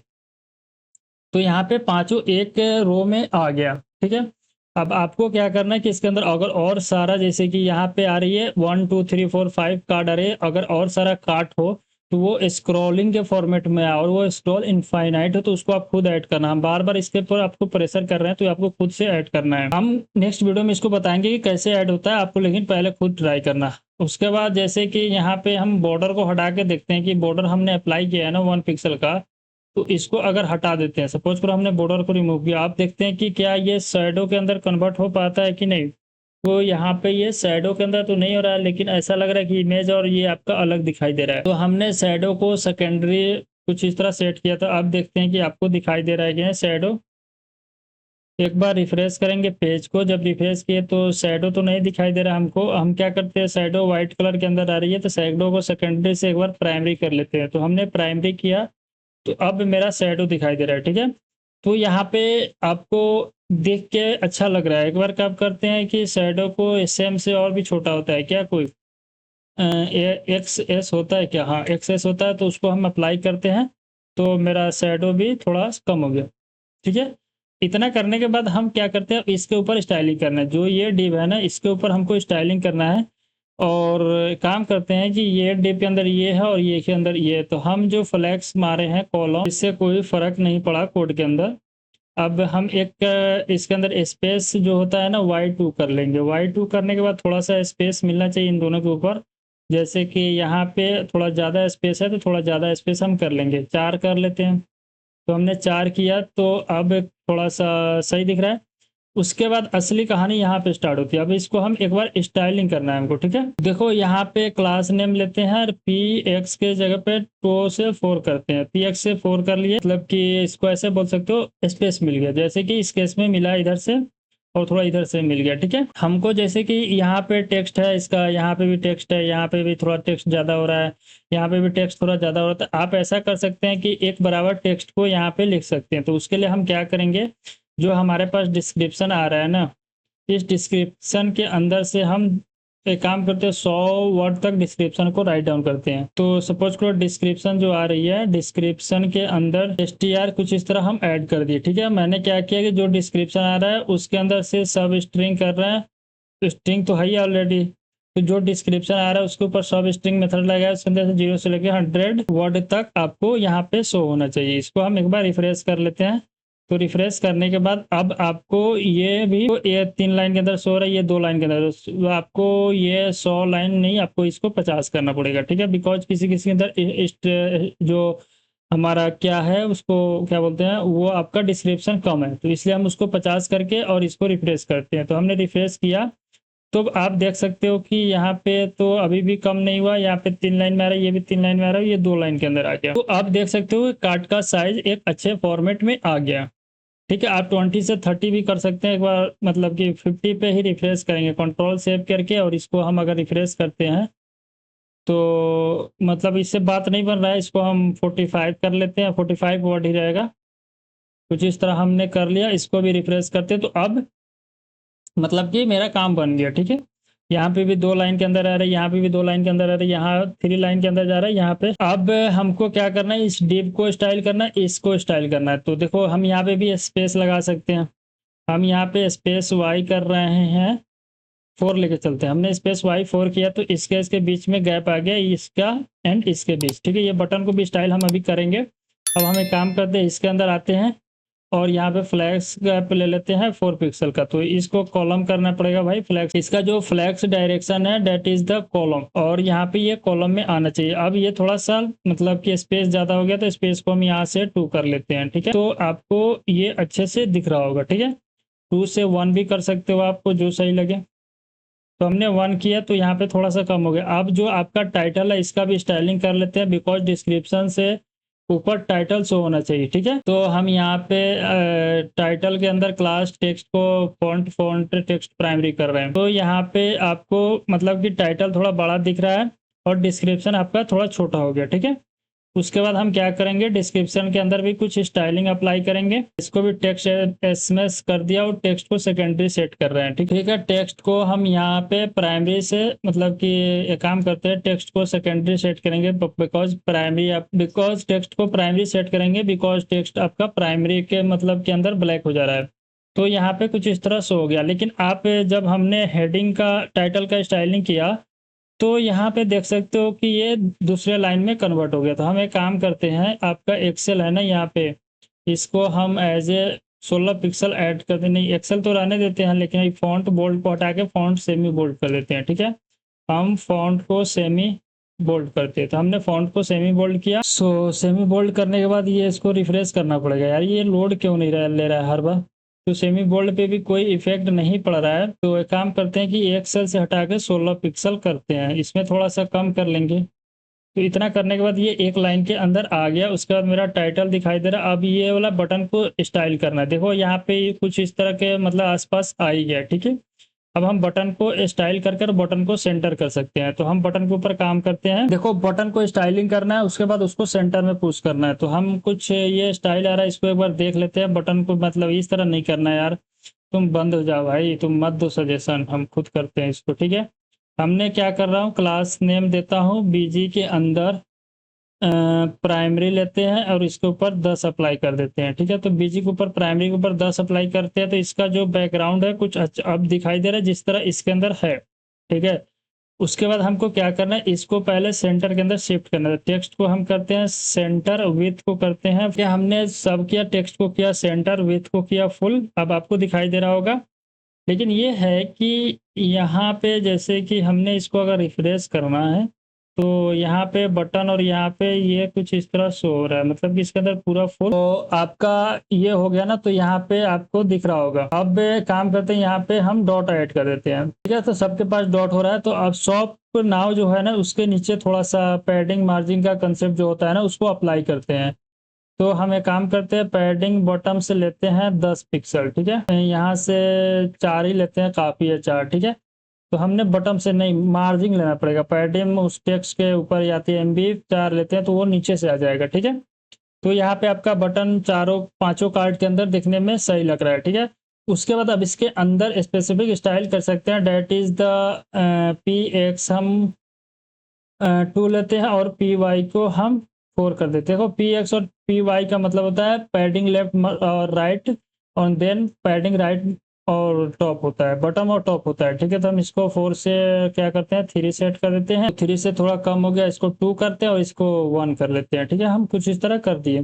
Speaker 1: तो यहाँ पे पांचों एक रो में आ गया, ठीक है। अब आपको क्या करना है कि इसके अंदर अगर और सारा, जैसे कि यहाँ पे आ रही है 1 2 3 4 5 कार्ड आ रहे हैं, अगर और सारा कार्ड हो तो वो स्क्रॉलिंग के फॉर्मेट में है और वो स्क्रॉल इनफाइनाइट हो, तो उसको आप खुद ऐड करना। हम बार बार इसके ऊपर आपको प्रेशर कर रहे हैं, तो आपको खुद से ऐड करना है। हम नेक्स्ट वीडियो में इसको बताएंगे कि कैसे ऐड होता है आपको, लेकिन पहले खुद ट्राई करना। उसके बाद जैसे कि यहाँ पे हम बॉर्डर को हटा के देखते हैं कि बॉर्डर हमने अप्लाई किया है ना 1 पिक्सल का, तो इसको अगर हटा देते हैं, सपोज करो हमने बॉर्डर को रिमूव किया, आप देखते हैं कि क्या ये शैडो के अंदर कन्वर्ट हो पाता है कि नहीं। तो यहाँ पे ये शैडो के अंदर तो नहीं हो रहा है, लेकिन ऐसा लग रहा है कि इमेज और ये आपका अलग दिखाई दे रहा है। तो हमने शैडो को सेकेंडरी कुछ इस तरह सेट किया था। अब देखते हैं कि आपको दिखाई दे रहा है कि शैडो। एक बार रिफ्रेश करेंगे पेज को, जब रिफ्रेश किए तो शैडो तो नहीं दिखाई दे रहा हमको। हम क्या करते हैं, शैडो व्हाइट कलर के अंदर आ रही है, तो शैडो को सेकेंडरी से एक बार प्राइमरी कर लेते हैं। तो हमने प्राइमरी किया, तो अब मेरा शैडो दिखाई दे रहा है, ठीक है। तो यहाँ पे आपको देख के अच्छा लग रहा है। एक बार क्या करते हैं कि शैडो को सेम से और भी छोटा होता है क्या, कोई एक्स एस होता है क्या, हाँ एक्स एस होता है, तो उसको हम अप्लाई करते हैं, तो मेरा शैडो भी थोड़ा कम हो गया, ठीक है। इतना करने के बाद हम क्या करते हैं, इसके ऊपर स्टाइलिंग करना है। जो ये डिव है ना, इसके ऊपर हमको स्टाइलिंग करना है। और काम करते हैं कि ये डिव के अंदर ये है और ये के अंदर ये है, तो हम जो फ्लैक्स मारे हैं कॉलम, इससे कोई फर्क नहीं पड़ा कोड के अंदर। अब हम एक इसके अंदर स्पेस जो होता है ना y2 कर लेंगे। y2 करने के बाद थोड़ा सा स्पेस मिलना चाहिए इन दोनों के ऊपर। जैसे कि यहाँ पे थोड़ा ज़्यादा स्पेस है, तो थोड़ा ज़्यादा स्पेस हम कर लेंगे, 4 कर लेते हैं। तो हमने 4 किया, तो अब थोड़ा सा सही दिख रहा है। उसके बाद असली कहानी यहाँ पे स्टार्ट होती है। अब इसको हम एक बार स्टाइलिंग करना है हमको, ठीक है। देखो यहाँ पे क्लास नेम लेते हैं और पी एक्स के जगह पे 2 से 4 करते हैं। पी एक्स से 4 कर लिए, मतलब कि इसको ऐसे बोल सकते हो स्पेस मिल गया, जैसे कि इस केस में मिला इधर से और थोड़ा इधर से मिल गया, ठीक है। हमको जैसे कि यहाँ पे टेक्स्ट है इसका, यहाँ पे भी टेक्स्ट है, यहाँ पे भी थोड़ा टेक्स्ट ज़्यादा हो रहा है, यहाँ पे भी टेक्स्ट थोड़ा ज़्यादा हो रहा है। तो आप ऐसा कर सकते हैं कि एक बराबर टेक्स्ट को यहाँ पे लिख सकते हैं। तो उसके लिए हम क्या करेंगे, जो हमारे पास डिस्क्रिप्शन आ रहा है ना, इस डिस्क्रिप्शन के अंदर से हम एक काम करते हैं, 100 वर्ड तक डिस्क्रिप्शन को राइट डाउन करते हैं। तो सपोज करो डिस्क्रिप्शन जो आ रही है, डिस्क्रिप्शन के अंदर str कुछ इस तरह हम ऐड कर दिए, ठीक है। मैंने क्या किया कि जो डिस्क्रिप्शन आ रहा है उसके अंदर से सब स्ट्रिंग कर रहे हैं, तो स्ट्रिंग तो है ही ऑलरेडी। तो जो डिस्क्रिप्शन आ रहा है उसके ऊपर सब स्ट्रिंग मेथड लगाया, उसके अंदर से 0 से लेकर 100 वर्ड तक आपको यहाँ पे शो होना चाहिए। इसको हम एक बार रिफ्रेश कर लेते हैं। तो रिफ्रेश करने के बाद अब आपको ये भी, ये 3 लाइन के अंदर शो हो रहा है, ये 2 लाइन के अंदर, तो आपको ये 100 लाइन नहीं, आपको इसको 50 करना पड़ेगा, ठीक है। बिकॉज किसी किसी के अंदर जो हमारा क्या है उसको क्या बोलते हैं, वो आपका डिस्क्रिप्शन कम है, तो इसलिए हम उसको 50 करके और इसको रिफ्रेश करते हैं। तो हमने रिफ्रेश किया, तो आप देख सकते हो कि यहाँ पे तो अभी भी कम नहीं हुआ, यहाँ पे 3 लाइन में आ रहा है, ये भी 3 लाइन में आ रहा है, ये 2 लाइन के अंदर आ गया। तो आप देख सकते हो कार्ड का साइज एक अच्छे फॉर्मेट में आ गया, ठीक है। आप 20 से 30 भी कर सकते हैं एक बार, मतलब कि 50 पे ही रिफ्रेश करेंगे, कंट्रोल सेव करके। और इसको हम अगर रिफ्रेश करते हैं तो मतलब इससे बात नहीं बन रहा है, इसको हम 45 कर लेते हैं, 45 वर्ड ही रहेगा। कुछ इस तरह हमने कर लिया, इसको भी रिफ्रेश करते हैं, तो अब मतलब कि मेरा काम बन गया, ठीक है। यहाँ पे भी 2 लाइन के अंदर आ रहा है, यहाँ पे भी 2 लाइन के अंदर आ रहा है, यहाँ 3 लाइन के अंदर जा रहा है यहाँ पे। अब हमको क्या करना है, इस डिव को स्टाइल करना है, इसको स्टाइल करना है। तो देखो हम यहाँ पे भी स्पेस लगा सकते हैं। हम यहाँ पे स्पेस वाई कर रहे हैं, 4 लेके चलते हैं। हमने स्पेस वाई 4 किया, तो इसके इसके बीच में गैप आ गया, इसका एंड इसके बीच, ठीक है। ये बटन को भी स्टाइल हम अभी करेंगे। अब हम एक काम करते हैं, इसके अंदर आते हैं और यहाँ पे फ्लैक्स गैप ले लेते हैं 4 पिक्सल का। तो इसको कॉलम करना पड़ेगा भाई, फ्लैक्स, इसका जो फ्लैक्स डायरेक्शन है दैट इज द कॉलम, और यहाँ पे ये कॉलम में आना चाहिए। अब ये थोड़ा सा मतलब कि स्पेस ज्यादा हो गया, तो स्पेस को हम यहाँ से 2 कर लेते हैं, ठीक है। तो आपको ये अच्छे से दिख रहा होगा, ठीक है। 2 से 1 भी कर सकते हो, आपको जो सही लगे। तो हमने 1 किया, तो यहाँ पे थोड़ा सा कम हो गया। अब जो आपका टाइटल है इसका भी स्टाइलिंग कर लेते हैं, बिकॉज डिस्क्रिप्शन से ऊपर टाइटल शो होना चाहिए, ठीक है। तो हम यहाँ पे टाइटल के अंदर क्लास टेक्स्ट को फॉन्ट टेक्स्ट प्राइमरी कर रहे हैं। तो यहाँ पे आपको मतलब कि टाइटल थोड़ा बड़ा दिख रहा है और डिस्क्रिप्शन आपका थोड़ा छोटा हो गया, ठीक है। उसके बाद हम क्या करेंगे, डिस्क्रिप्शन के अंदर भी कुछ स्टाइलिंग अप्लाई करेंगे। इसको भी टेक्स्ट एसएमएस कर दिया और टेक्स्ट को सेकेंडरी सेट कर रहे हैं। ठीक है, टेक्स्ट को हम यहाँ पे प्राइमरी से मतलब कि एक काम करते हैं, टेक्स्ट को सेकेंडरी सेट करेंगे बिकॉज टेक्स्ट को प्राइमरी सेट करेंगे बिकॉज टेक्स्ट आपका प्राइमरी के मतलब के अंदर ब्लैक हो जा रहा है। तो यहाँ पे कुछ इस तरह शो हो गया। लेकिन आप जब हमने हेडिंग का टाइटल का स्टाइलिंग किया तो यहाँ पे देख सकते हो कि ये दूसरे लाइन में कन्वर्ट हो गया। तो हम एक काम करते हैं, आपका एक्सेल है ना यहाँ पे, इसको हम एज ए 16 पिक्सल ऐड कर दें। नहीं, एक्सेल तो रहने देते हैं, लेकिन फॉन्ट बोल्ड को हटा के फॉन्ट सेमी बोल्ड कर देते हैं। ठीक है, हम फॉन्ट को सेमी बोल्ड करते हैं। तो हमने फॉन्ट को सेमी बोल्ड किया। सेमी बोल्ड करने के बाद ये इसको रिफ्रेश करना पड़ेगा। यार ये लोड क्यों नहीं ले रहा है हर बार। तो सेमी बोल्ड पे भी कोई इफेक्ट नहीं पड़ रहा है। तो एक काम करते हैं कि एक सेल से हटा के 16 पिक्सल करते हैं, इसमें थोड़ा सा कम कर लेंगे। तो इतना करने के बाद ये एक लाइन के अंदर आ गया। उसके बाद मेरा टाइटल दिखाई दे रहा। अब ये वाला बटन को स्टाइल करना है। देखो यहाँ पे कुछ इस तरह के मतलब आसपास आ ही गया। ठीक है, अब हम बटन को स्टाइल कर कर बटन को सेंटर कर सकते हैं। तो हम बटन के ऊपर काम करते हैं। देखो बटन को स्टाइलिंग करना है, उसके बाद उसको सेंटर में पुश करना है। तो हम कुछ ये स्टाइल आ रहा है, इसको एक बार देख लेते हैं। बटन को मतलब इस तरह नहीं करना है यार, तुम बंद हो जाओ भाई, तुम मत दो सजेशन, हम खुद करते हैं इसको। ठीक है, हमने क्या कर रहा हूँ, क्लास नेम देता हूँ बीजी के अंदर प्राइमरी लेते हैं और इसके ऊपर 10 अप्लाई कर देते हैं। ठीक है, तो बीजी के ऊपर प्राइमरी के ऊपर 10 अप्लाई करते हैं। तो इसका जो बैकग्राउंड है कुछ अब दिखाई दे रहा है जिस तरह इसके अंदर है। ठीक है, उसके बाद हमको क्या करना है, इसको पहले सेंटर के अंदर शिफ्ट करना है। टेक्स्ट को हम करते हैं सेंटर, विथ को करते हैं, फिर हमने सब किया, टेक्स्ट को किया सेंटर, विथ को किया फुल। अब आपको दिखाई दे रहा होगा। लेकिन ये है कि यहाँ पे जैसे कि हमने इसको अगर रिफ्रेश करना है तो यहाँ पे बटन और यहाँ पे ये कुछ इस तरह शो हो रहा है, मतलब कि इसके अंदर पूरा फुल। तो आपका ये हो गया ना, तो यहाँ पे आपको दिख रहा होगा। अब काम करते हैं, यहाँ पे हम डॉट ऐड कर देते हैं। ठीक है, तो सबके पास डॉट हो रहा है। तो अब शॉप नाउ जो है ना, उसके नीचे थोड़ा सा पैडिंग मार्जिन का कंसेप्ट जो होता है ना, उसको अप्लाई करते हैं। तो हम एक काम करते हैं, पैडिंग बॉटम से लेते हैं 10 पिक्सल। ठीक है, यहाँ से 4 ही लेते हैं, काफ़ी है 4। ठीक है, तो हमने बॉटम से नहीं, मार्जिन लेना पड़ेगा। पैडिंग उस टेक्स्ट के ऊपर जाती है, MB 4 लेते हैं तो वो नीचे से आ जाएगा। ठीक है, तो यहाँ पे आपका बटन चारों पांचों कार्ड के अंदर दिखने में सही लग रहा है। ठीक है, उसके बाद अब इसके अंदर स्पेसिफिक स्टाइल कर सकते हैं। डेट इज द PX हम 2 लेते हैं और PY को हम 4 कर देते हैं। देखो PX और PY का मतलब होता है पैडिंग लेफ्ट और राइट, और देन पैडिंग राइट और टॉप होता है, बटम और टॉप होता है। ठीक है, तो हम इसको 4 से क्या करते हैं, 3 सेट कर देते हैं। 3 से थोड़ा कम हो गया, इसको 2 करते हैं और इसको 1 कर लेते हैं। ठीक है, हम कुछ इस तरह कर दिए।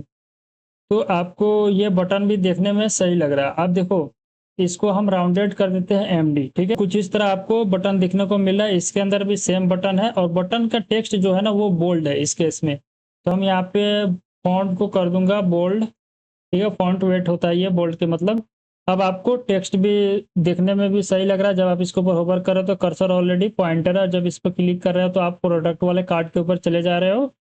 Speaker 1: तो आपको ये बटन भी देखने में सही लग रहा है। आप देखो, इसको हम राउंडेड कर देते हैं MD। ठीक है, कुछ इस तरह आपको बटन दिखने को मिला है। इसके अंदर भी सेम बटन है और बटन का टेक्स्ट जो है ना वो बोल्ड है इस केस में। तो हम यहाँ पे फॉन्ट को कर दूंगा बोल्ड। ठीक है, फॉन्ट वेट होता है ये बोल्ड के मतलब। अब आपको टेक्स्ट भी देखने में भी सही लग रहा है। जब आप इसके ऊपर होवर कर रहे हो तो कर्सर ऑलरेडी पॉइंटर है, जब इस पर क्लिक कर रहे हो तो आप प्रोडक्ट वाले कार्ड के ऊपर चले जा रहे हो।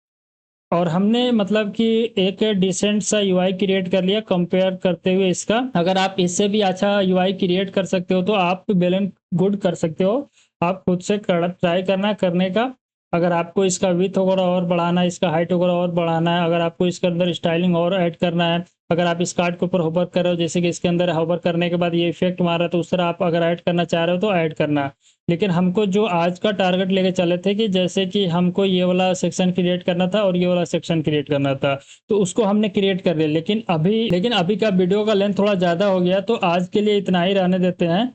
Speaker 1: और हमने मतलब कि एक डिसेंट सा UI क्रिएट कर लिया कंपेयर करते हुए इसका। अगर आप इससे भी अच्छा UI क्रिएट कर सकते हो तो आप वेल एंड गुड कर सकते हो। आप खुद से ट्राई करना करने का। अगर आपको इसका विथ वगैरह और बढ़ाना है, इसका हाइट वगैरह और बढ़ाना है, अगर आपको इसके अंदर स्टाइलिंग और ऐड करना है, अगर आप इस कार्ड के ऊपर होवर कर रहे हो, जैसे कि इसके अंदर होवर करने के बाद ये इफेक्ट मार रहा है, तो उस तरह आप अगर ऐड करना चाह रहे हो तो ऐड करना। लेकिन हमको जो आज का टारगेट लेके चले थे कि जैसे कि हमको ये वाला सेक्शन क्रिएट करना था और ये वाला सेक्शन क्रिएट करना था, तो उसको हमने क्रिएट कर लिया। लेकिन अभी का वीडियो का लेंथ थोड़ा ज़्यादा हो गया, तो आज के लिए इतना ही रहने देते हैं।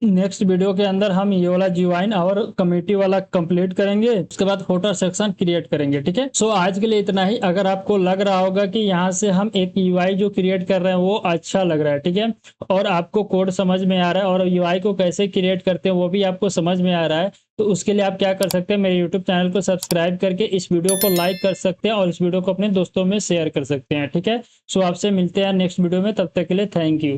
Speaker 1: नेक्स्ट वीडियो के अंदर हम ये वाला जीवाइन और कमेटी वाला कंप्लीट करेंगे, उसके बाद फोटो सेक्शन क्रिएट करेंगे। ठीक है, सो आज के लिए इतना ही। अगर आपको लग रहा होगा कि यहाँ से हम एक UI जो क्रिएट कर रहे हैं वो अच्छा लग रहा है, ठीक है, और आपको कोड समझ में आ रहा है और UI को कैसे क्रिएट करते हैं वो भी आपको समझ में आ रहा है, तो उसके लिए आप क्या कर सकते हैं, मेरे यूट्यूब चैनल को सब्सक्राइब करके इस वीडियो को लाइक कर सकते हैं और इस वीडियो को अपने दोस्तों में शेयर कर सकते हैं। ठीक है, सो आपसे मिलते हैं नेक्स्ट वीडियो में, तब तक के लिए थैंक यू।